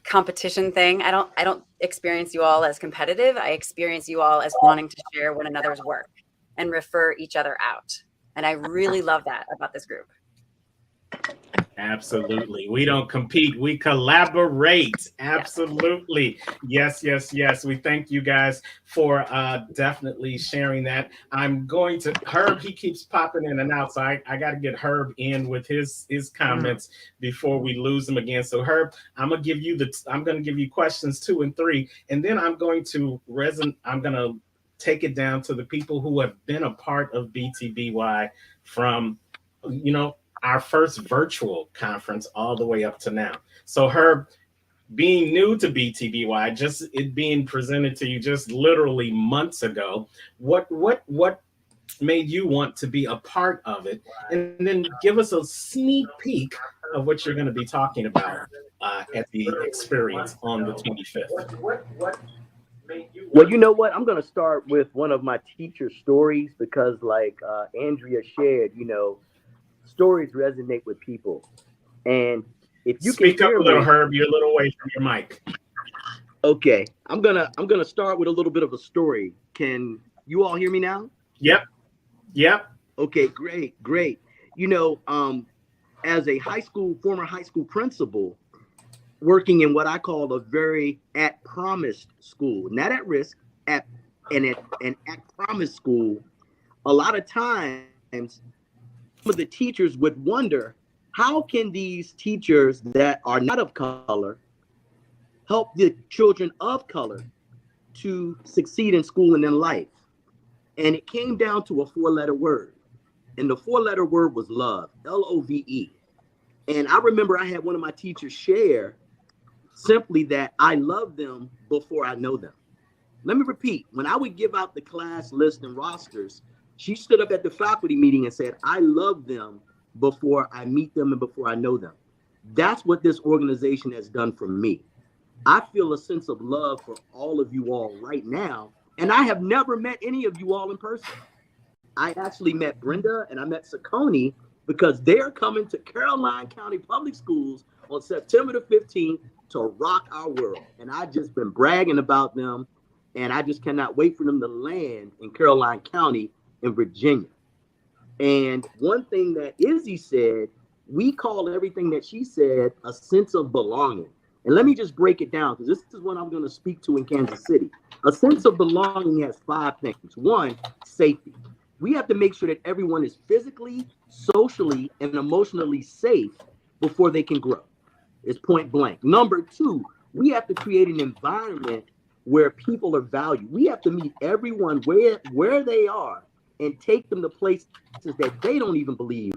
competition thing. I don't experience you all as competitive. I experience you all as wanting to share one another's work and refer each other out. And I really love that about this group. Absolutely. We don't compete. We collaborate. Absolutely. Yes. We thank you guys for definitely sharing that. I'm going to Herb. He keeps popping in and out. So I got to get Herb in with his comments before we lose him again. So Herb, I'm going to give you questions 2 and 3, and then I'm going to take it down to the people who have been a part of BTBY from, our first virtual conference all the way up to now. So Herb, being new to BTBY, just it being presented to you just literally months ago, what made you want to be a part of it? And then give us a sneak peek of what you're going to be talking about at the experience on the 25th. Well, you know what? I'm going to start with one of my teacher stories, because like Andrea shared, stories resonate with people. And if you Speak can up a little, Herb, you're a little away from your mic. Okay, I'm gonna start with a little bit of a story. Can you all hear me now? Yep. Okay, great. As a former high school principal, working in what I call a very at-promise school, not at risk, at promise school, a lot of times some of the teachers would wonder, how can these teachers that are not of color help the children of color to succeed in school and in life? And it came down to a 4-letter word. And the 4-letter word was love, Love. And I remember I had one of my teachers share simply that I love them before I know them. Let me repeat, when I would give out the class list and rosters, she stood up at the faculty meeting and said, I love them before I meet them and before I know them. That's what this organization has done for me. I feel a sense of love for all of you all right now. And I have never met any of you all in person. I actually met Brenda and I met Saccone because they're coming to Caroline County Public Schools on September the 15th to rock our world. And I've just been bragging about them. And I just cannot wait for them to land in Caroline County in Virginia. And one thing that Izzy said, we call everything that she said a sense of belonging. And let me just break it down, because this is what I'm going to speak to in Kansas City. A sense of belonging has 5 things. 1, safety. We have to make sure that everyone is physically, socially, and emotionally safe before they can grow. It's point blank. Number two, we have to create an environment where people are valued. We have to meet everyone where they are and take them to places that they don't even believe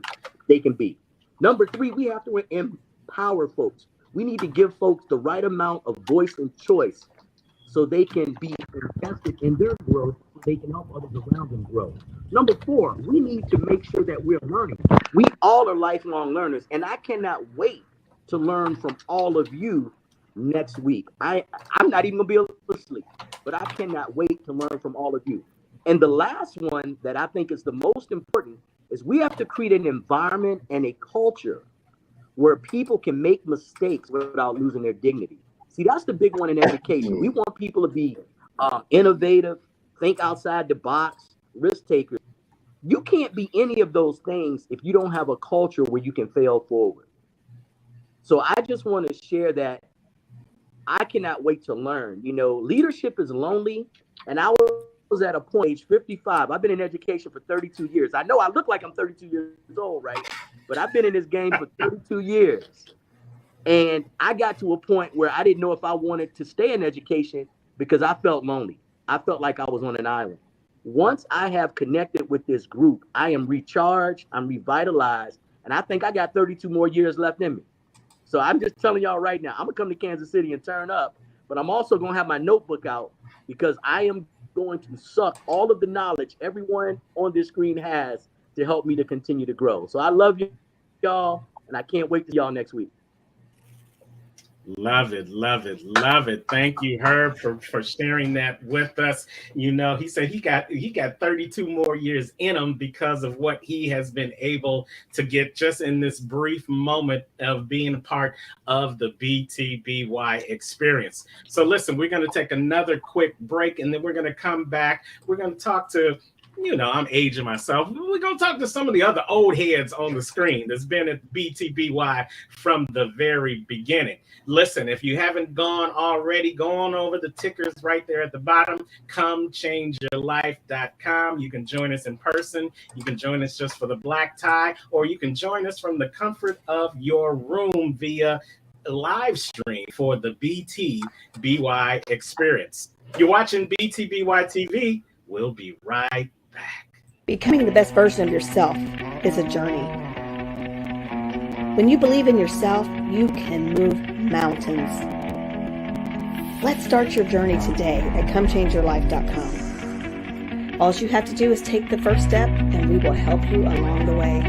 they can be. Number three, we have to empower folks. We need to give folks the right amount of voice and choice so they can be invested in their growth, so they can help others around them grow. Number four, we need to make sure that we're learning. We all are lifelong learners, and I cannot wait to learn from all of you next week. I'm not even gonna be able to sleep, but I cannot wait to learn from all of you. And the last one that I think is the most important is we have to create an environment and a culture where people can make mistakes without losing their dignity. See, that's the big one in education. We want people to be innovative, think outside the box, risk takers. You can't be any of those things if you don't have a culture where you can fail forward. So I just want to share that I cannot wait to learn. You know, leadership is lonely, and I was at a point, age 55. I've been in education for 32 years. I know I look like I'm 32 years old, right? But I've been in this game for 32 years. And I got to a point where I didn't know if I wanted to stay in education because I felt lonely. I felt like I was on an island. Once I have connected with this group, I am recharged, I'm revitalized, and I think I got 32 more years left in me. So I'm just telling y'all right now, I'm gonna come to Kansas City and turn up, but I'm also gonna have my notebook out because I am going to suck all of the knowledge everyone on this screen has to help me to continue to grow. So I love you, y'all, and I can't wait to see y'all next week. Love it, love it, love it. Thank you, Herb, for sharing that with us. You know, he said he got 32 more years in him because of what he has been able to get just in this brief moment of being a part of the BTBY experience. So listen, we're going to take another quick break, and then we're going to come back. We're going to talk to, you know, I'm aging myself. We're going to talk to some of the other old heads on the screen that's been at BTBY from the very beginning. Listen, if you haven't gone already, go on over the tickers right there at the bottom, comechangeyourlife.com. You can join us in person. You can join us just for the black tie, or you can join us from the comfort of your room via live stream for the BTBY experience. You're watching BTBY TV. We'll be right back. Becoming the best version of yourself is a journey. When you believe in yourself, you can move mountains. Let's start your journey today at comechangeyourlife.com. All you have to do is take the first step, and we will help you along the way.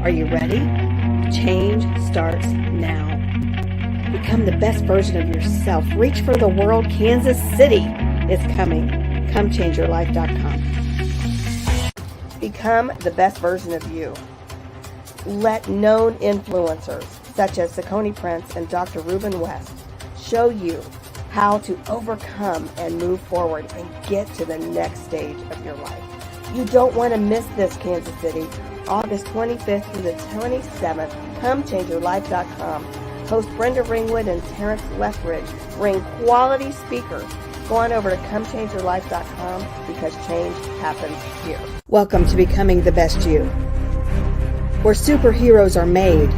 Are you ready? Change starts now. Become the best version of yourself. Reach for the world. Kansas City is coming. comechangeyourlife.com. Become the best version of you. Let known influencers such as Saucony Prince and Dr. Ruben West show you how to overcome and move forward and get to the next stage of your life. You don't want to miss this, Kansas City. August 25th through the 27th, comechangeyourlife.com. Host Brenda Ringwood and Terrence Lethbridge bring quality speakers. Go on over to comechangeyourlife.com because change happens here. Welcome to Becoming the Best You, where superheroes are made.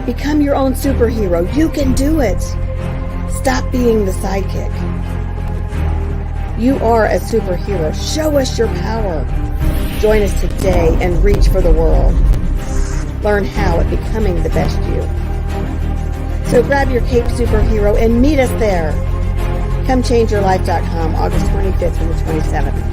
Become your own superhero. You can do it. Stop being the sidekick. You are a superhero. Show us your power. Join us today and reach for the world. Learn how at Becoming the Best You. So grab your cape, superhero, and meet us there. comechangeyourlife.com, August 25th through the 27th.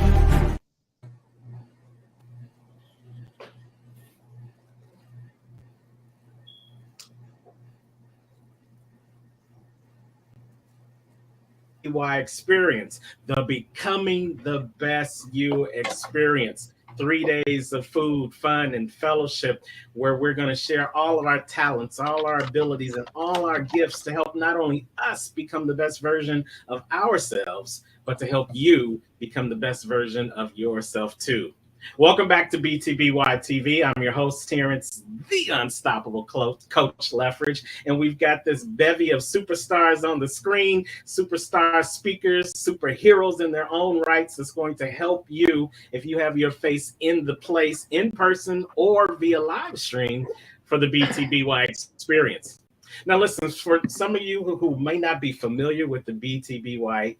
Experience, the Becoming the Best You experience. 3 days of food, fun, and fellowship where we're going to share all of our talents, all our abilities, and all our gifts to help not only us become the best version of ourselves, but to help you become the best version of yourself too. Welcome back to BTBY TV. I'm your host, Terrence, the unstoppable Coach Leffridge. And we've got this bevy of superstars on the screen, superstar speakers, superheroes in their own rights that's going to help you if you have your face in the place in person or via live stream for the BTBY experience. Now, listen, for some of you who may not be familiar with the BTBY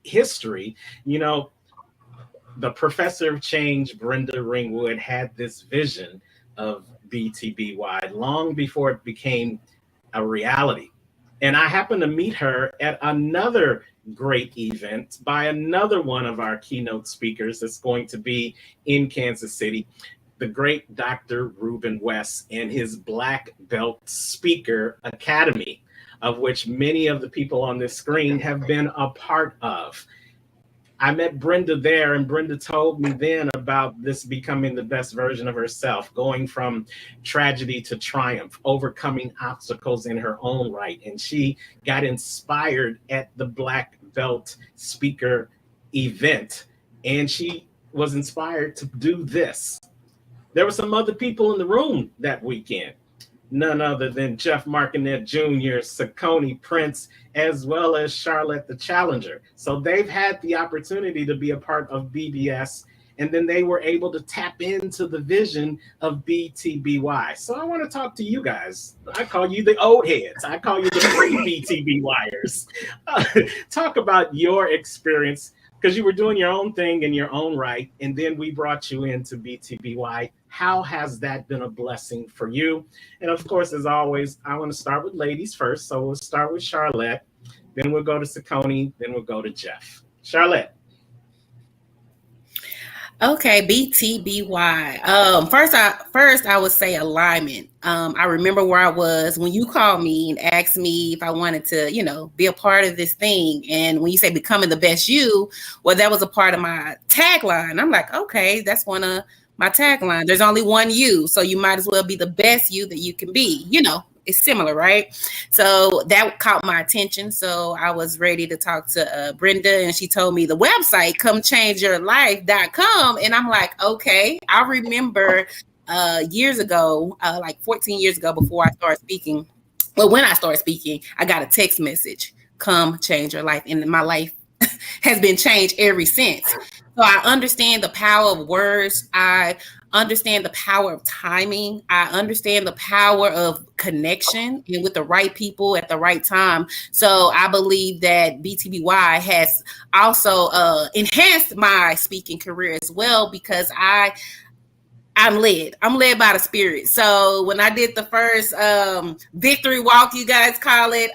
history, you know, the professor of change, Brenda Ringwood, had this vision of BTBY long before it became a reality. And I happened to meet her at another great event by another one of our keynote speakers that's going to be in Kansas City, the great Dr. Ruben West and his Black Belt Speaker Academy, of which many of the people on this screen have been a part of. I met Brenda there, and Brenda told me then about this becoming the best version of herself, going from tragedy to triumph, overcoming obstacles in her own right. And she got inspired at the Black Belt Speaker event, and she was inspired to do this. There were some other people in the room that weekend. None other than Jeff Martinet Jr., Saucony Prince, as well as Charlotte the Challenger. So they've had the opportunity to be a part of BBS, and then they were able to tap into the vision of BTBY. So I want to talk to you guys. I call you the old heads. I call you the pre-BTBYers. Talk about your experience, because you were doing your own thing in your own right, and then we brought you into BTBY. How has that been a blessing for you? And of course, as always, I want to start with ladies first. So we'll start with Charlotte, then we'll go to Saucony, then we'll go to Jeff. Charlotte. Okay, BTBY. First I would say alignment. I remember where I was when you called me and asked me if I wanted to, be a part of this thing. And when you say becoming the best you, well, that was a part of my tagline. I'm like, okay, that's one of my tagline. There's only one you, so you might as well be the best you that you can be. It's similar, right? So that caught my attention. So I was ready to talk to Brenda, and she told me the website, comechangeyourlife.com. And I'm like, okay. I remember years ago, like 14 years ago, before I started speaking. Well, when I started speaking, I got a text message, come change your life. And my life has been changed ever since. So I understand the power of words. I understand the power of timing. I understand the power of connection and with the right people at the right time. So I believe that BTBY has also enhanced my speaking career as well, because I'm led by the Spirit. So when I did the first victory walk, you guys call it,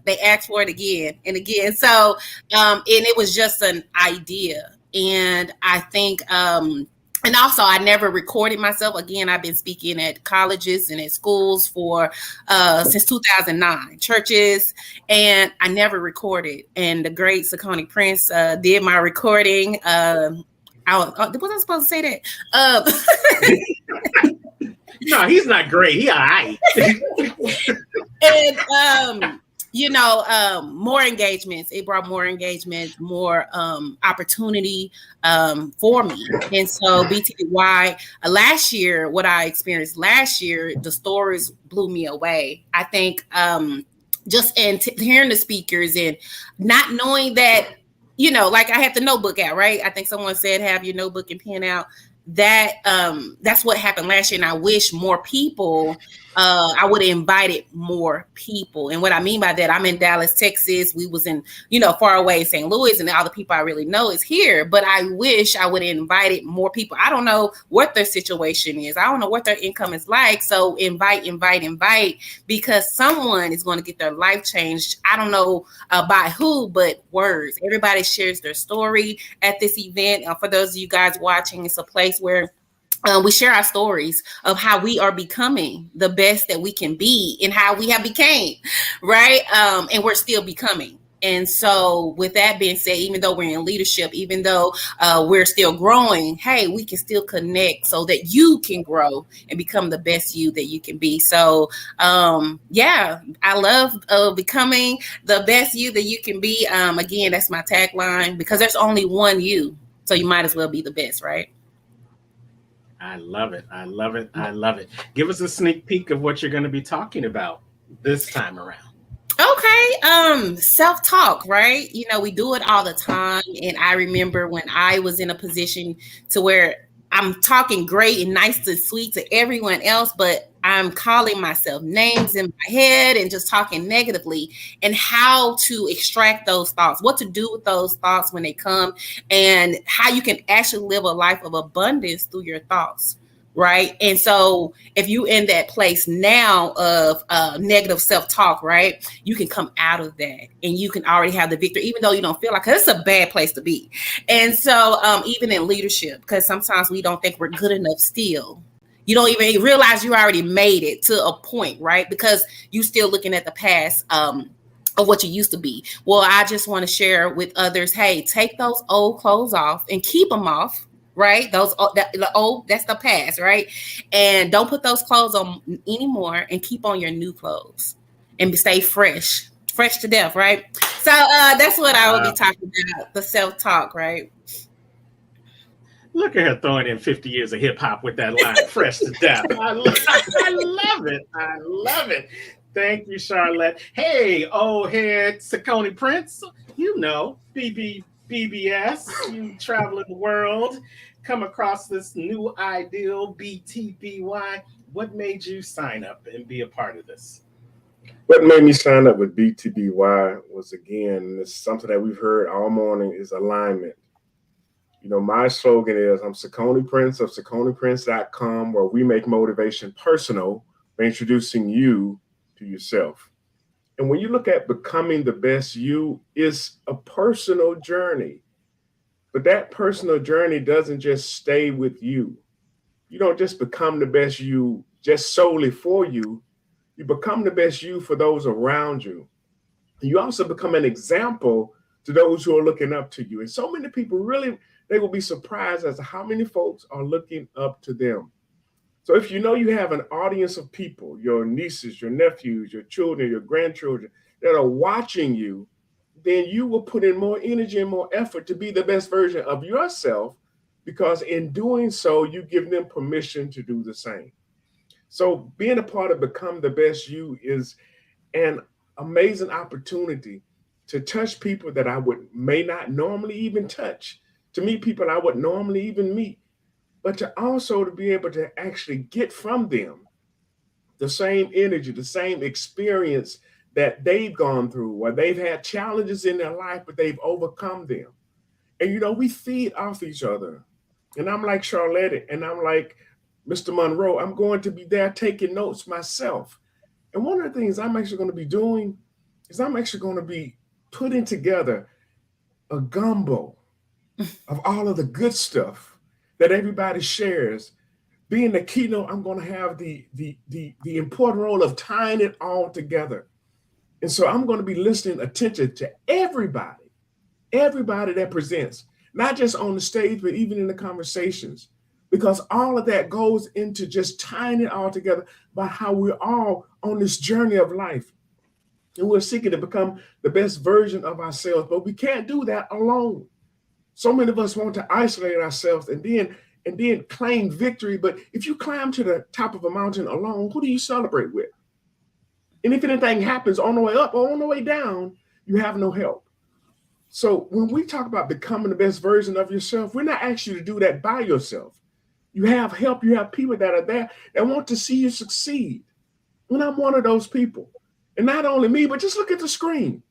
they asked for it again and again. So and it was just an idea. And I think and also, I never recorded myself. Again, I've been speaking at colleges and at schools for since 2009, churches, and I never recorded. And the great Saucony Prince did my recording. Was I supposed to say that? No, he's not great. He all right. And more engagements. It brought more engagements, more opportunity for me. And so BTBY, last year, what I experienced last year, the stories blew me away. I think just hearing the speakers and not knowing that, like I had the notebook out, right? I think someone said, have your notebook and pen out. That's what happened last year. And I wish more people, I would have invited more people. And what I mean by that, I'm in Dallas, Texas. We was in, far away St. Louis, and all the people I really know is here. But I wish I would have invited more people. I don't know what their situation is. I don't know what their income is like. So invite, because someone is going to get their life changed. I don't know by who, but words. Everybody shares their story at this event. For those of you guys watching, it's a place where we share our stories of how we are becoming the best that we can be and how we have became, right? And we're still becoming. And so with that being said, even though we're in leadership, even though we're still growing, hey, we can still connect so that you can grow and become the best you that you can be. So, yeah, I love becoming the best you that you can be. Again, that's my tagline, because there's only one you. So you might as well be the best, right? I love it. I love it. I love it. Give us a sneak peek of what you're going to be talking about this time around. Okay, self-talk, right? You know, we do it all the time. And I remember when I was in a position to where I'm talking great and nice and sweet to everyone else, but I'm calling myself names in my head and just talking negatively, and how to extract those thoughts, what to do with those thoughts when they come, and how you can actually live a life of abundance through your thoughts. Right. And so if you in that place now of negative self-talk, right, you can come out of that and you can already have the victory, even though you don't feel like it. It's a bad place to be. And so even in leadership, because sometimes we don't think we're good enough still. You don't even realize you already made it to a point, right? Because you still looking at the past of what you used to be. Well, I just want to share with others, hey, take those old clothes off and keep them off. Right? That's the past, right? And don't put those clothes on anymore, and keep on your new clothes and stay fresh to death, right? So that's what I will be talking about, the self-talk, right? Look at her throwing in 50 years of hip hop with that line, fresh to death. I love it. I love it. Thank you, Charlotte. Hey, old head Sakoni Prince, you know, BBS, you travel in the world, come across this new ideal, BTBY. What made you sign up and be a part of this? What made me sign up with BTBY was, again, this is something that we've heard all morning, is alignment. You know, my slogan is, I'm Sakoni Prince of SakoniPrince.com, where we make motivation personal by introducing you to yourself. And when you look at becoming the best you, it's a personal journey. But that personal journey doesn't just stay with you. You don't just become the best you just solely for you. You become the best you for those around you. You also become an example to those who are looking up to you. And so many people really, they will be surprised as to how many folks are looking up to them. So if you know you have an audience of people, your nieces, your nephews, your children, your grandchildren that are watching you, then you will put in more energy and more effort to be the best version of yourself, because in doing so, you give them permission to do the same. So being a part of Become the Best You is an amazing opportunity to touch people that I may not normally even touch, to meet people I would normally even meet, but to also to be able to actually get from them the same energy, the same experience that they've gone through, where they've had challenges in their life, but they've overcome them. And, you know, we feed off each other. And I'm like Charlotte, and I'm like Mr. Monroe. I'm going to be there taking notes myself. And one of the things I'm actually going to be doing is I'm actually going to be putting together a gumbo of all of the good stuff that everybody shares. Being the keynote, I'm going to have the important role of tying it all together. And so I'm going to be listening attention to everybody that presents, not just on the stage, but even in the conversations, because all of that goes into just tying it all together about how we're all on this journey of life. And we're seeking to become the best version of ourselves, but we can't do that alone. So many of us want to isolate ourselves and then claim victory. But if you climb to the top of a mountain alone, who do you celebrate with? And if anything happens on the way up or on the way down, you have no help. So when we talk about becoming the best version of yourself, we're not asking you to do that by yourself. You have help. You have people that are there that want to see you succeed. And I'm one of those people. And not only me, but just look at the screen.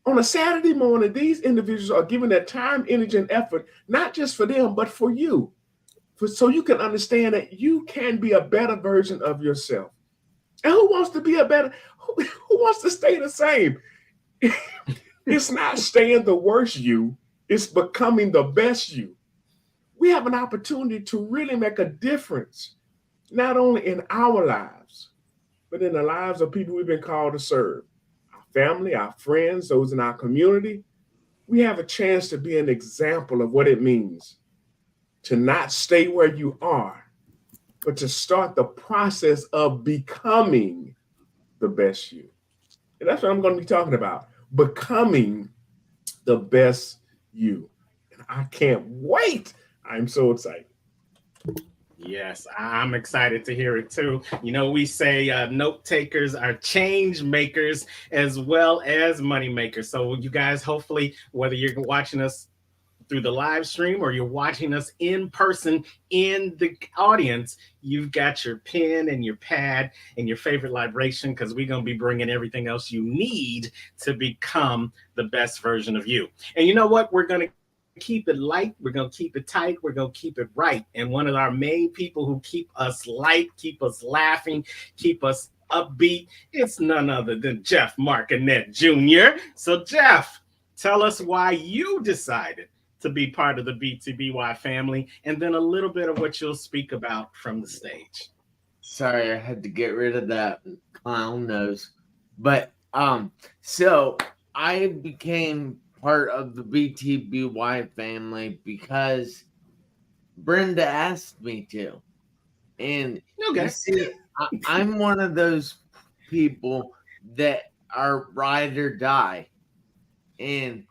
On a Saturday morning, these individuals are giving their time, energy, and effort, not just for them, but for you. So you can understand that you can be a better version of yourself. And who wants to be who wants to stay the same? It's not staying the worst you, it's becoming the best you. We have an opportunity to really make a difference, not only in our lives, but in the lives of people we've been called to serve. Our family, our friends, those in our community. We have a chance to be an example of what it means to not stay where you are, but to start the process of becoming the best you. And that's what I'm going to be talking about, becoming the best you. And I can't wait. I'm so excited. Yes, I'm excited to hear it too. You know, we say note takers are change makers as well as money makers. So, you guys, hopefully, whether you're watching us through the live stream or you're watching us in person in the audience, you've got your pen and your pad and your favorite vibration, because we're going to be bringing everything else you need to become the best version of you. And you know what? We're going to keep it light. We're going to keep it tight. We're going to keep it right. And one of our main people who keep us light, keep us laughing, keep us upbeat, it's none other than Jeff Markinet Jr. So, Jeff, tell us why you decided to be part of the BTBY family, and then a little bit of what you'll speak about from the stage. Sorry, I had to get rid of that clown nose. But so I became part of the BTBY family because Brenda asked me to. And you see, I'm one of those people that are ride or die. And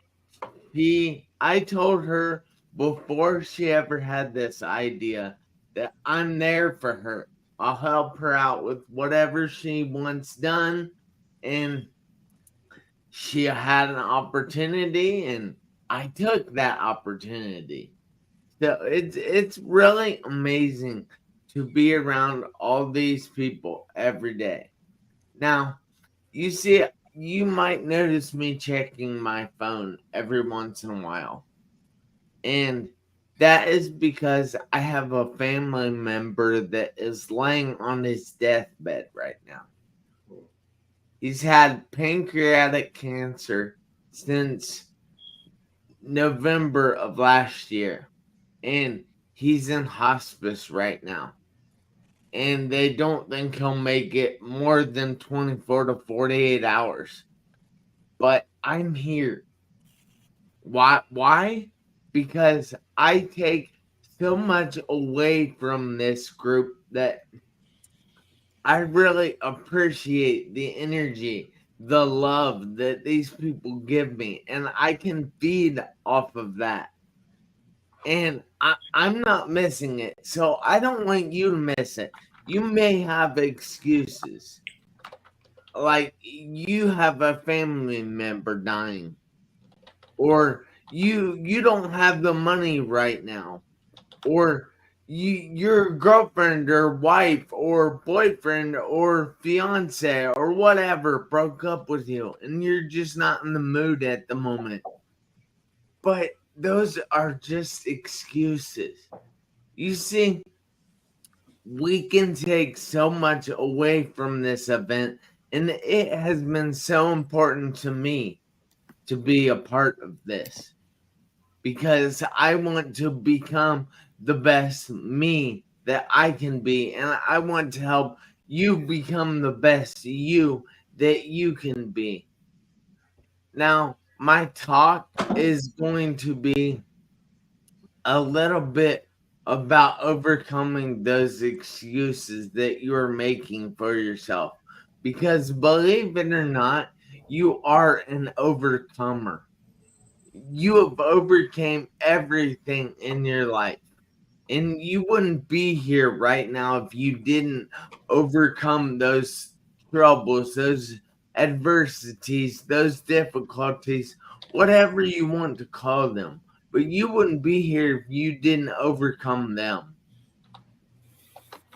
I told her before she ever had this idea that I'm there for her. I'll help her out with whatever she wants done. And she had an opportunity, and I took that opportunity. So it's really amazing to be around all these people every day. Now, you see, you might notice me checking my phone every once in a while. And that is because I have a family member that is laying on his deathbed right now. He's had pancreatic cancer since November of last year. And he's in hospice right now. And they don't think he'll make it more than 24 to 48 hours. But I'm here. Why? Because I take so much away from this group that I really appreciate the energy, the love that these people give me. And I can feed off of that. And I'm not missing it. So I don't want you to miss it. You may have excuses. Like you have a family member dying. Or you don't have the money right now. Or your girlfriend or wife or boyfriend or fiance or whatever broke up with you. And you're just not in the mood at the moment. But those are just excuses. You see, we can take so much away from this event, and it has been so important to me to be a part of this because I want to become the best me that I can be, and I want to help you become the best you that you can be. Now, my talk is going to be a little bit about overcoming those excuses that you're making for yourself. Because believe it or not, you are an overcomer. You have overcame everything in your life. And you wouldn't be here right now if you didn't overcome those troubles, those adversities, those difficulties, whatever you want to call them. But you wouldn't be here if you didn't overcome them.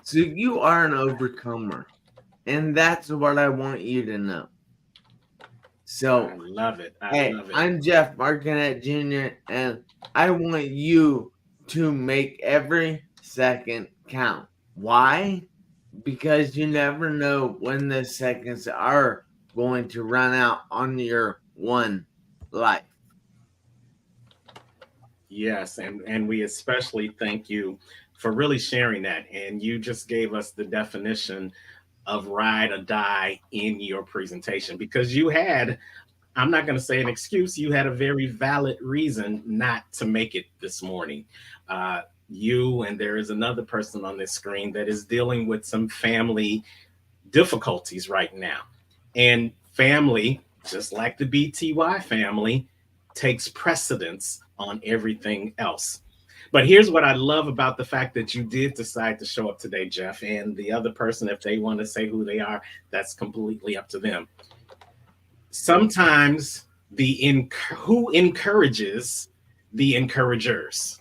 So you are an overcomer. And that's what I want you to know. So I love it. Love it. I'm Jeff Markinet Jr. and I want you to make every second count. Why? Because you never know when the seconds are going to run out on your one life. Yes, and we especially thank you for really sharing that. And you just gave us the definition of ride or die in your presentation, because you had, I'm not going to say an excuse, you had a very valid reason not to make it this morning. You and there is another person on this screen that is dealing with some family difficulties right now. And family, just like the BTY family, takes precedence on everything else. But here's what I love about the fact that you did decide to show up today, Jeff, and the other person, if they want to say who they are, that's completely up to them. Sometimes who encourages the encouragers.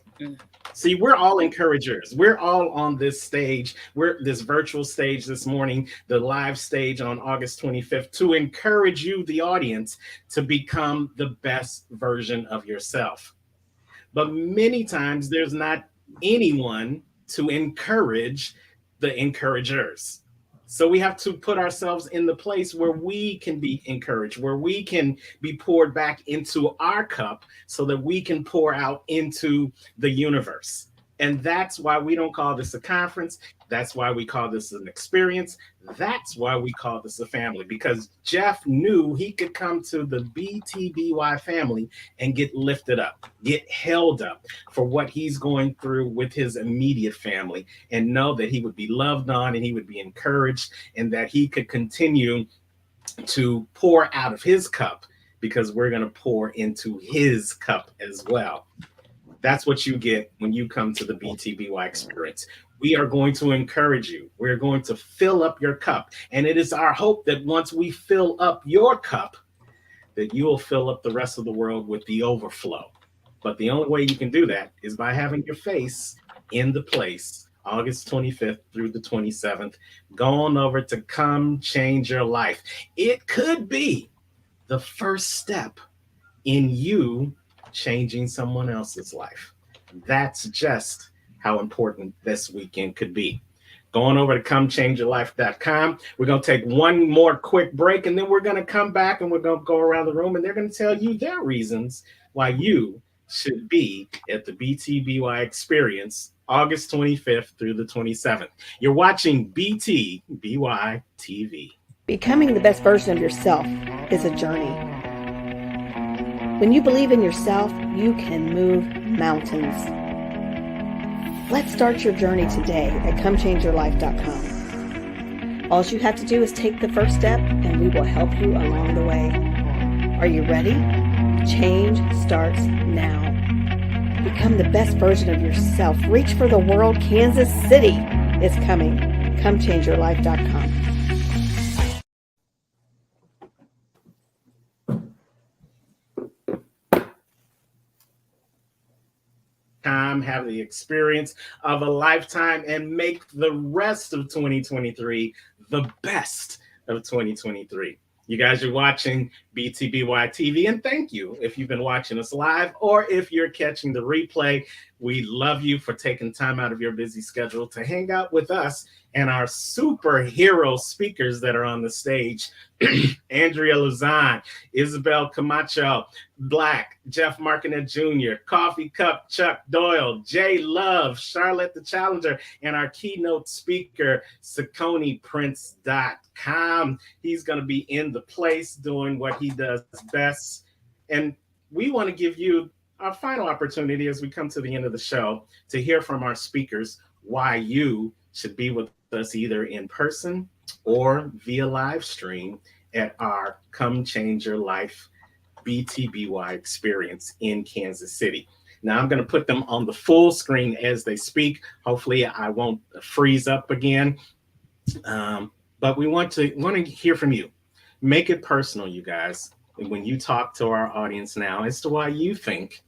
See, we're all encouragers. We're all on this stage. We're this virtual stage this morning, the live stage on August 25th, to encourage you, the audience, to become the best version of yourself. But many times there's not anyone to encourage the encouragers. So we have to put ourselves in the place where we can be encouraged, where we can be poured back into our cup so that we can pour out into the universe. And that's why we don't call this a conference. That's why we call this an experience. That's why we call this a family, because Jeff knew he could come to the BTBY family and get lifted up, get held up for what he's going through with his immediate family, and know that he would be loved on and he would be encouraged, and that he could continue to pour out of his cup, because we're going to pour into his cup as well. That's what you get when you come to the BTBY experience. We are going to encourage you. We're going to fill up your cup. And it is our hope that once we fill up your cup, that you will fill up the rest of the world with the overflow. But the only way you can do that is by having your face in the place, August 25th through the 27th. Go on over to Come Change Your Life. It could be the first step in you changing someone else's life. That's just how important this weekend could be. Going over to comechangeyourlife.com. We're going to take one more quick break, and then we're going to come back and we're going to go around the room, and they're going to tell you their reasons why you should be at the BTBY experience August 25th through the 27th. You're watching BTBY TV. Becoming the best version of yourself is a journey. When you believe in yourself, you can move mountains. Let's start your journey today at comechangeyourlife.com. All you have to do is take the first step, and we will help you along the way. Are you ready? Change starts now. Become the best version of yourself. Reach for the world. Kansas City is coming. comechangeyourlife.com. Have the experience of a lifetime, and make the rest of 2023 the best of 2023. You guys are watching BTBY TV, and thank you if you've been watching us live or if you're catching the replay. We love you for taking time out of your busy schedule to hang out with us and our superhero speakers that are on the stage. Andrea Luzon, Isabel Camacho Black, Jeff Markinet Jr., Coffee Cup Chuck Doyle, Jay Love, Charlotte the Challenger, and our keynote speaker, SacconiPrince.com. He's going to be in the place doing what he does best. And we want to give you our final opportunity as we come to the end of the show to hear from our speakers why you should be with us either in person or via live stream at our Come Change Your Life BTBY experience in Kansas City. Now I'm going to put them on the full screen as they speak. Hopefully I won't freeze up again. But we want to hear from you. Make it personal, you guys, when you talk to our audience now as to why you think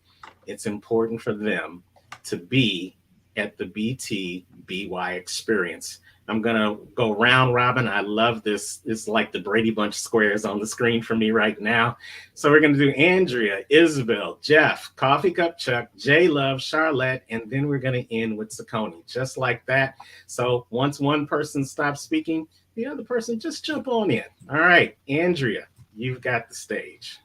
it's important for them to be at the BTBY experience. I'm going to go round robin. I love this. It's like the Brady Bunch squares on the screen for me right now. So we're going to do Andrea, Isabel, Jeff, Coffee Cup Chuck, Jay Love, Charlotte, and then we're going to end with Sacconi, just like that. So once one person stops speaking, the other person just jump on in. All right, Andrea, you've got the stage.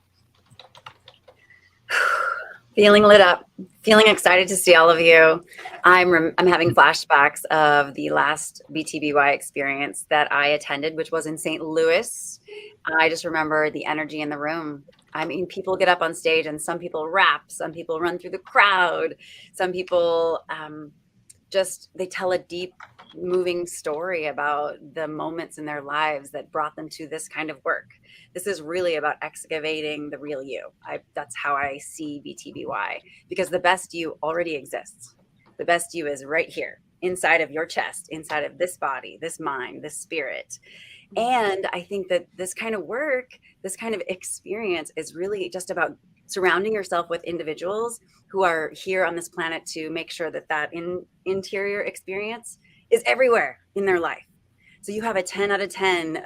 Feeling lit up, feeling excited to see all of you. I'm having flashbacks of the last BTBY experience that I attended, which was in St. Louis. I just remember the energy in the room. I mean, people get up on stage and some people rap, some people run through the crowd, some people they tell a deep, moving story about the moments in their lives that brought them to this kind of work. This is really about excavating the real you. That's how I see BTBY, because the best you already exists. The best you is right here, inside of your chest, inside of this body, this mind, this spirit. And I think that this kind of work, this kind of experience is really just about surrounding yourself with individuals who are here on this planet to make sure that interior experience is everywhere in their life. So you have a 10 out of 10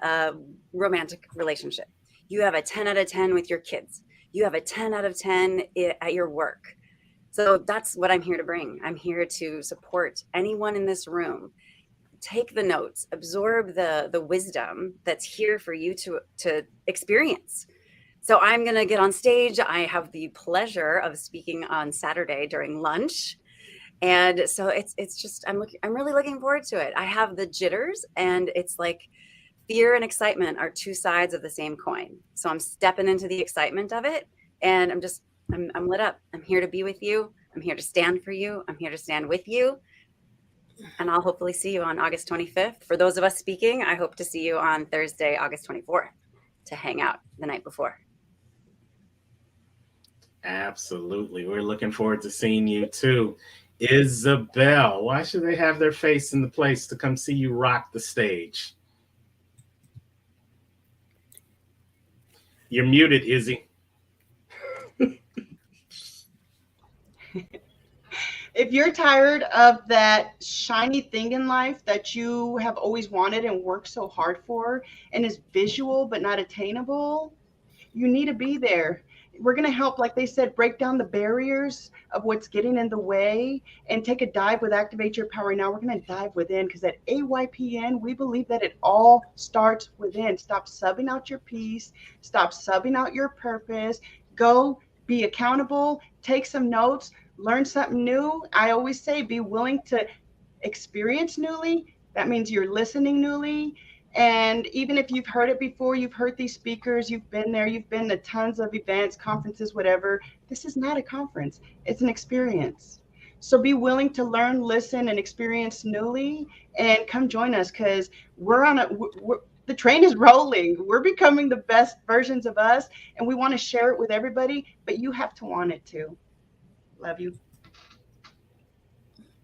romantic relationship. You have a 10 out of 10 with your kids. You have a 10 out of 10 at your work. So that's what I'm here to bring. I'm here to support anyone in this room. Take the notes, absorb the wisdom that's here for you to experience. So I'm going to get on stage. I have the pleasure of speaking on Saturday during lunch. And so it's just, I'm really looking forward to it. I have the jitters, and it's like fear and excitement are two sides of the same coin. So I'm stepping into the excitement of it, and I'm lit up. I'm here to be with you. I'm here to stand for you. I'm here to stand with you. And I'll hopefully see you on August 25th. For those of us speaking, I hope to see you on Thursday, August 24th to hang out the night before. Absolutely. We're looking forward to seeing you too. Isabel, why should they have their face in the place to come see you rock the stage? You're muted, Izzy. If you're tired of that shiny thing in life that you have always wanted and worked so hard for, and is visual but not attainable, you need to be there. We're going to help, like they said, break down the barriers of what's getting in the way and take a dive with Activate Your Power Now. We're going to dive within, because at AYPN, we believe that it all starts within. Stop subbing out your peace. Stop subbing out your purpose. Go be accountable. Take some notes. Learn something new. I always say be willing to experience newly. That means you're listening newly. And even if you've heard it before, you've heard these speakers, you've been there, you've been to tons of events, conferences, whatever. This is not a conference. It's an experience. So be willing to learn, listen, and experience newly, and come join us, because the train is rolling. We're becoming the best versions of us, and we want to share it with everybody, but you have to want it too. Love you.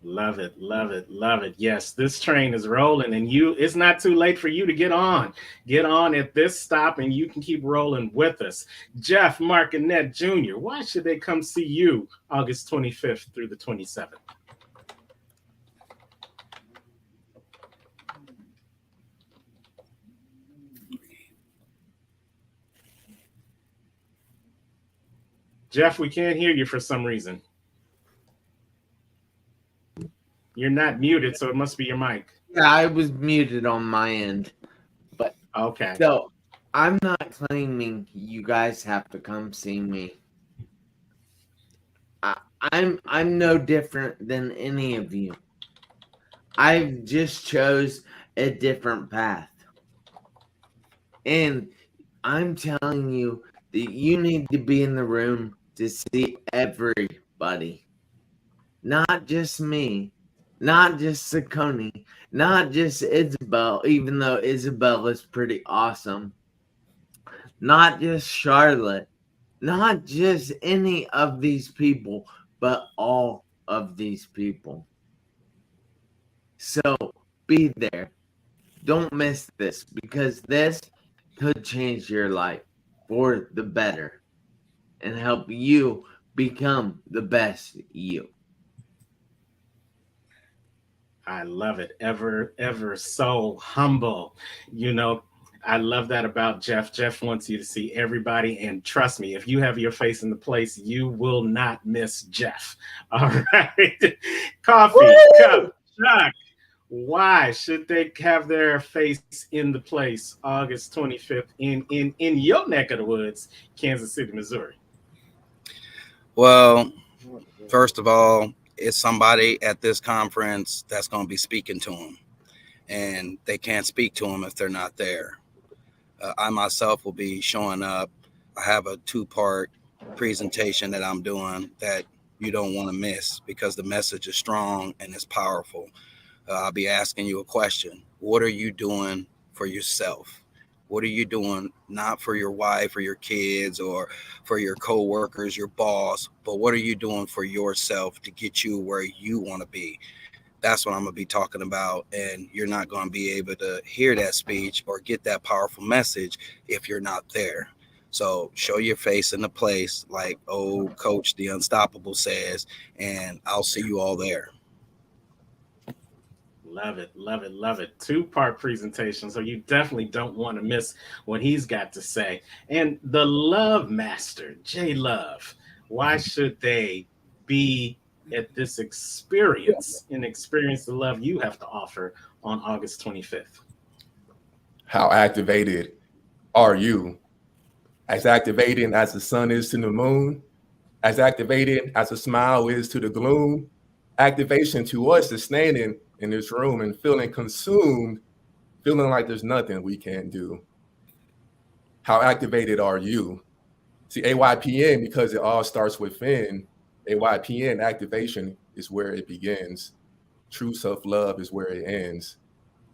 Love it, love it, love it. Yes, this train is rolling, and it's not too late for you to get on. Get on at this stop, and you can keep rolling with us. Jeff Martinet Jr., why should they come see you August 25th through the 27th? Jeff, we can't hear you for some reason. You're not muted, so it must be your mic. Yeah, I was muted on my end. But okay. So I'm not claiming you guys have to come see me. I'm no different than any of you. I've just chose a different path. And I'm telling you that you need to be in the room to see everybody. Not just me. Not just Saucony, not just Isabel, even though Isabel is pretty awesome. Not just Charlotte, not just any of these people, but all of these people. So be there. Don't miss this, because this could change your life for the better and help you become the best you. I love it. Ever so humble. You know, I love that about Jeff. Jeff wants you to see everybody. And trust me, if you have your face in the place, you will not miss Jeff. All right. Coffee, Cup, Chuck. Why should they have their face in the place August 25th in your neck of the woods, Kansas City, Missouri? Well, first of all, it's somebody at this conference that's going to be speaking to them, and they can't speak to them if they're not there. I myself will be showing up. I have a 2-part presentation that I'm doing that you don't want to miss, because the message is strong and it's powerful. I'll be asking you a question. What are you doing for yourself? What are you doing, not for your wife or your kids or for your coworkers, your boss, but what are you doing for yourself to get you where you want to be? That's what I'm going to be talking about. And you're not going to be able to hear that speech or get that powerful message if you're not there. So show your face in the place, like old Coach The Unstoppable says, and I'll see you all there. Love it, love it, love it. 2-part presentation, so you definitely don't want to miss what he's got to say. And the Love Master, J Love, why should they be at this experience and experience the love you have to offer on August 25th? How activated are you? As activated as the sun is to the moon, as activated as a smile is to the gloom, activation to us is standing in this room and feeling consumed, feeling like there's nothing we can't do. How activated are you? See, AYPN, because it all starts within, AYPN activation is where it begins. True self-love is where it ends.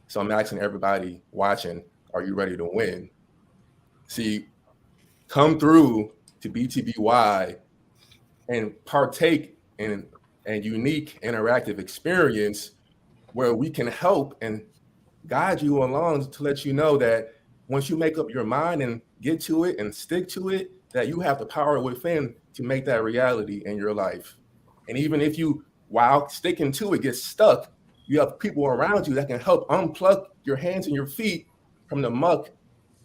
So I'm asking everybody watching, are you ready to win? See, come through to BTBY and partake in a unique interactive experience where we can help and guide you along to let you know that once you make up your mind and get to it and stick to it, that you have the power within to make that reality in your life. And even if you, while sticking to it, get stuck, you have people around you that can help unplug your hands and your feet from the muck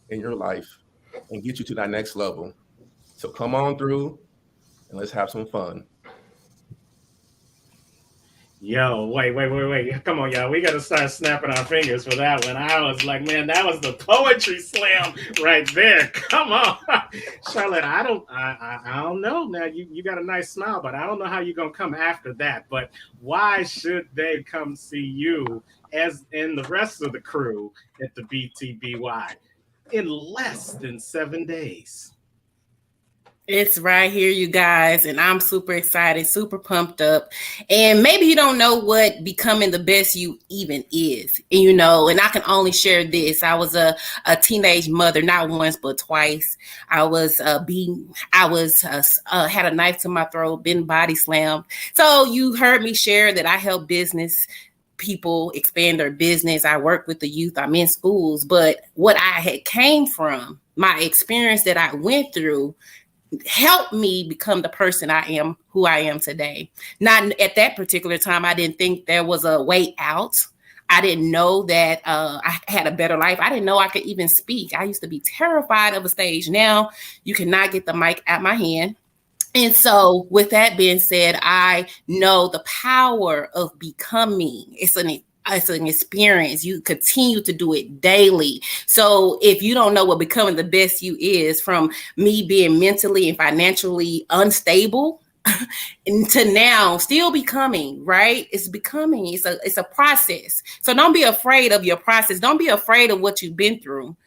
in your life and get you to that next level. So come on through and let's have some fun. Yo, wait. Come on, y'all. We got to start snapping our fingers for that one. I was like, man, that was the poetry slam right there. Come on. Charlotte, I don't know. Now, you got a nice smile, but I don't know how you're going to come after that. But why should they come see you as in the rest of the crew at the BTBY in less than 7 days? It's right here, you guys, and I'm super excited, super pumped up. And maybe you don't know what becoming the best you even is, and I can only share this. I was a teenage mother, not once but twice. I was beaten. I was had a knife to my throat, been body slammed. So you heard me share that I help business people expand their business. I work with the youth. I'm in schools, but what I had came from, my experience that I went through, helped me become the person I am, who I am today. Not at that particular time, I didn't think there was a way out. I didn't know that I had a better life. I didn't know I could even speak. I used to be terrified of a stage. Now you cannot get the mic out my hand. And so with that being said, I know the power of becoming. It's an experience. You continue to do it daily. So if you don't know what becoming the best you is, from me being mentally and financially unstable to now still becoming, right? It's becoming, it's a process. So don't be afraid of your process. Don't be afraid of what you've been through.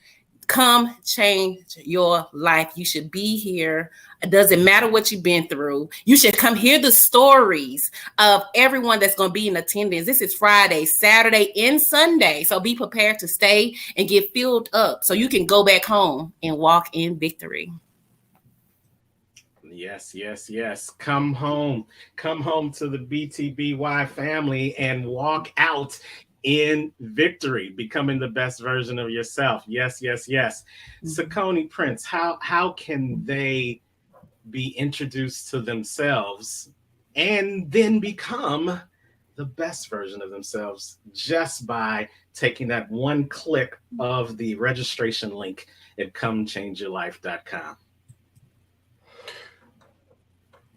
Come change your life. You should be here. It doesn't matter what you've been through. You should come hear the stories of everyone that's going to be in attendance. This is Friday, Saturday, and Sunday. So be prepared to stay and get filled up so you can go back home and walk in victory. Yes. Come home to the BTBY family and walk out in victory, becoming the best version of yourself. Yes. Sakoni Prince, how can they be introduced to themselves and then become the best version of themselves just by taking that one click of the registration link at comechangeyourlife.com?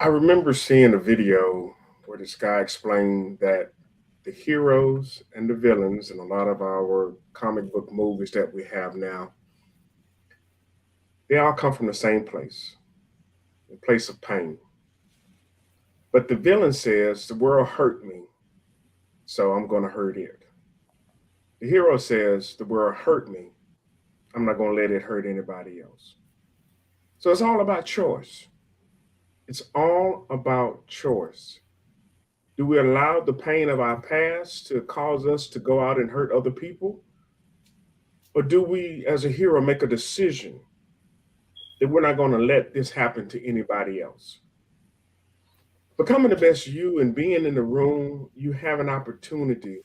I remember seeing a video where this guy explained that the heroes and the villains in a lot of our comic book movies that we have now, they all come from the same place, a place of pain. But the villain says, the world hurt me, so I'm going to hurt it. The hero says, the world hurt me, I'm not going to let it hurt anybody else. So it's all about choice. It's all about choice. Do we allow the pain of our past to cause us to go out and hurt other people? Or do we, as a hero, make a decision that we're not going to let this happen to anybody else? Becoming the best you and being in the room, you have an opportunity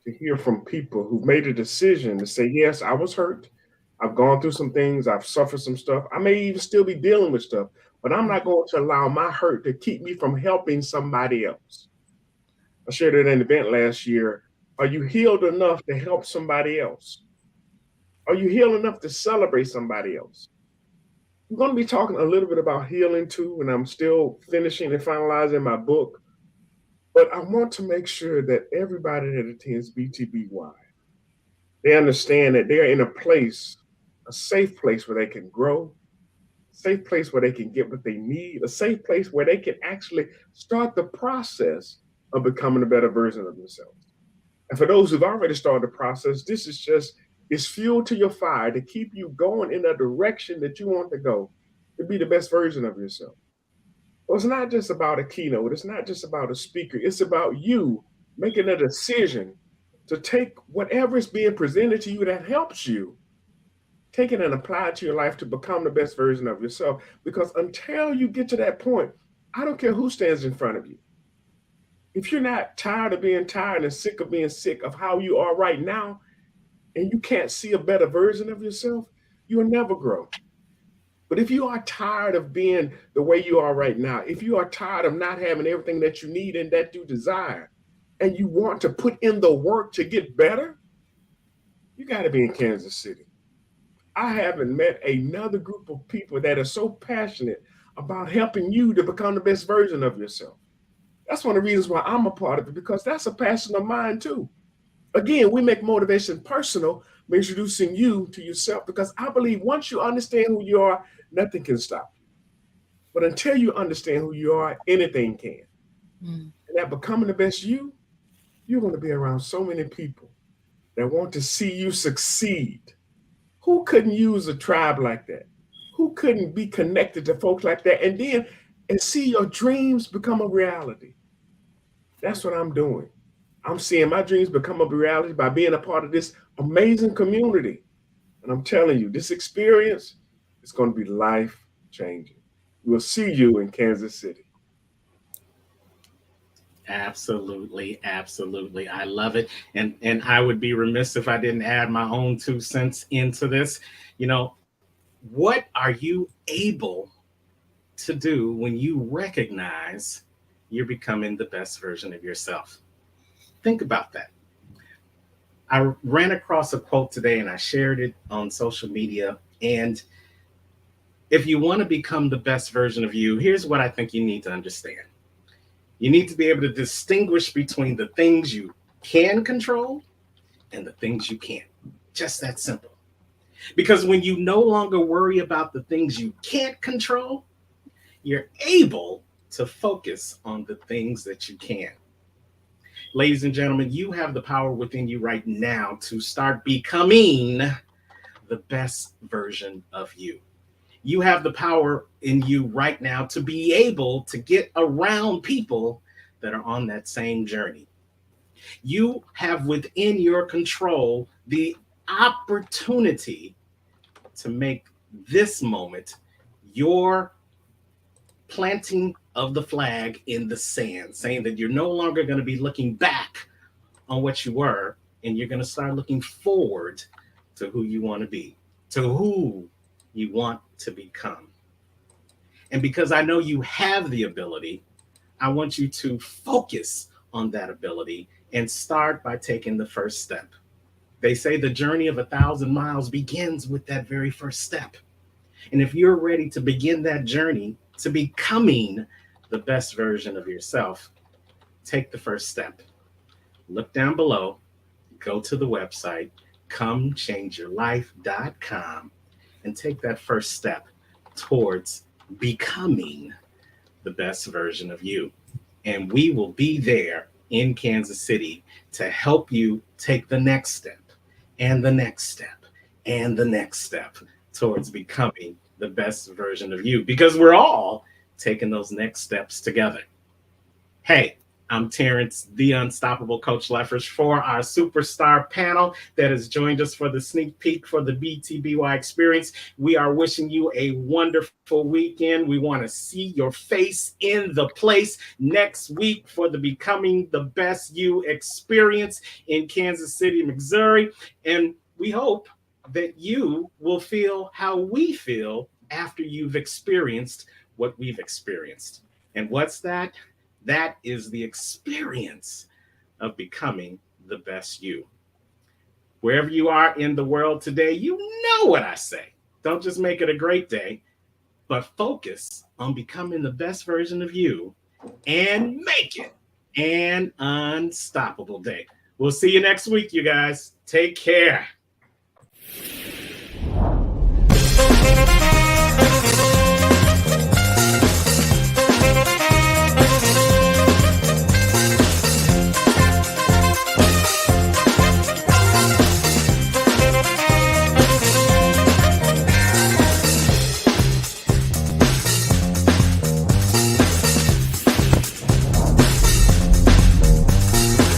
to hear from people who've made a decision to say, yes, I was hurt. I've gone through some things. I've suffered some stuff. I may even still be dealing with stuff, but I'm not going to allow my hurt to keep me from helping somebody else. I shared at an event last year. Are you healed enough to help somebody else? Are you healed enough to celebrate somebody else? I'm going to be talking a little bit about healing too, and I'm still finishing and finalizing my book. But I want to make sure that everybody that attends BTBY, they understand that they're in a place, a safe place where they can grow, a safe place where they can get what they need, a safe place where they can actually start the process of becoming a better version of themselves. And for those who've already started the process, this is just, it's fuel to your fire to keep you going in the direction that you want to go, to be the best version of yourself. Well, it's not just about a keynote. It's not just about a speaker. It's about you making a decision to take whatever is being presented to you that helps you, take it and apply it to your life to become the best version of yourself. Because until you get to that point, I don't care who stands in front of you. If you're not tired of being tired and sick of being sick of how you are right now, and you can't see a better version of yourself, you'll never grow. But if you are tired of being the way you are right now, if you are tired of not having everything that you need and that you desire, and you want to put in the work to get better, you got to be in Kansas City. I haven't met another group of people that are so passionate about helping you to become the best version of yourself. That's one of the reasons why I'm a part of it, because that's a passion of mine too. Again, we make motivation personal by introducing you to yourself, because I believe once you understand who you are, nothing can stop you. But until you understand who you are, anything can. And that becoming the best you, you're going to be around so many people that want to see you succeed. Who couldn't use a tribe like that? Who couldn't be connected to folks like that and see your dreams become a reality? That's what I'm doing. I'm seeing my dreams become a reality by being a part of this amazing community. And I'm telling you, this experience is going to be life-changing. We'll see you in Kansas City. Absolutely, absolutely. I love it. And I would be remiss if I didn't add my own 2 cents into this. You know, what are you able to do when you recognize you're becoming the best version of yourself? Think about that. I ran across a quote today and I shared it on social media. And if you want to become the best version of you, here's what I think you need to understand. You need to be able to distinguish between the things you can control and the things you can't. Just that simple. Because when you no longer worry about the things you can't control, you're able to focus on the things that you can. Ladies and gentlemen, you have the power within you right now to start becoming the best version of you. You have the power in you right now to be able to get around people that are on that same journey. You have within your control the opportunity to make this moment your planting of the flag in the sand, saying that you're no longer going to be looking back on what you were, and you're going to start looking forward to who you want to be, to who you want to become. And because I know you have the ability, I want you to focus on that ability and start by taking the first step. They say the journey of 1,000 miles begins with that very first step. And if you're ready to begin that journey to becoming the best version of yourself, take the first step. Look down below, go to the website, comechangeyourlife.com, and take that first step towards becoming the best version of you. And we will be there in Kansas City to help you take the next step and the next step and the next step towards becoming the best version of you, because we're all taking those next steps together. Hey, I'm Terrence, the Unstoppable Coach Leffers, for our superstar panel that has joined us for the sneak peek for the BTBY experience. We are wishing you a wonderful weekend. We want to see your face in the place next week for the Becoming the Best You experience in Kansas City, Missouri. And we hope that you will feel how we feel after you've experienced what we've experienced. And what's that? That is the experience of becoming the best you. Wherever you are in the world today, you know what I say. Don't just make it a great day, but focus on becoming the best version of you and make it an unstoppable day. We'll see you next week, you guys. Take care.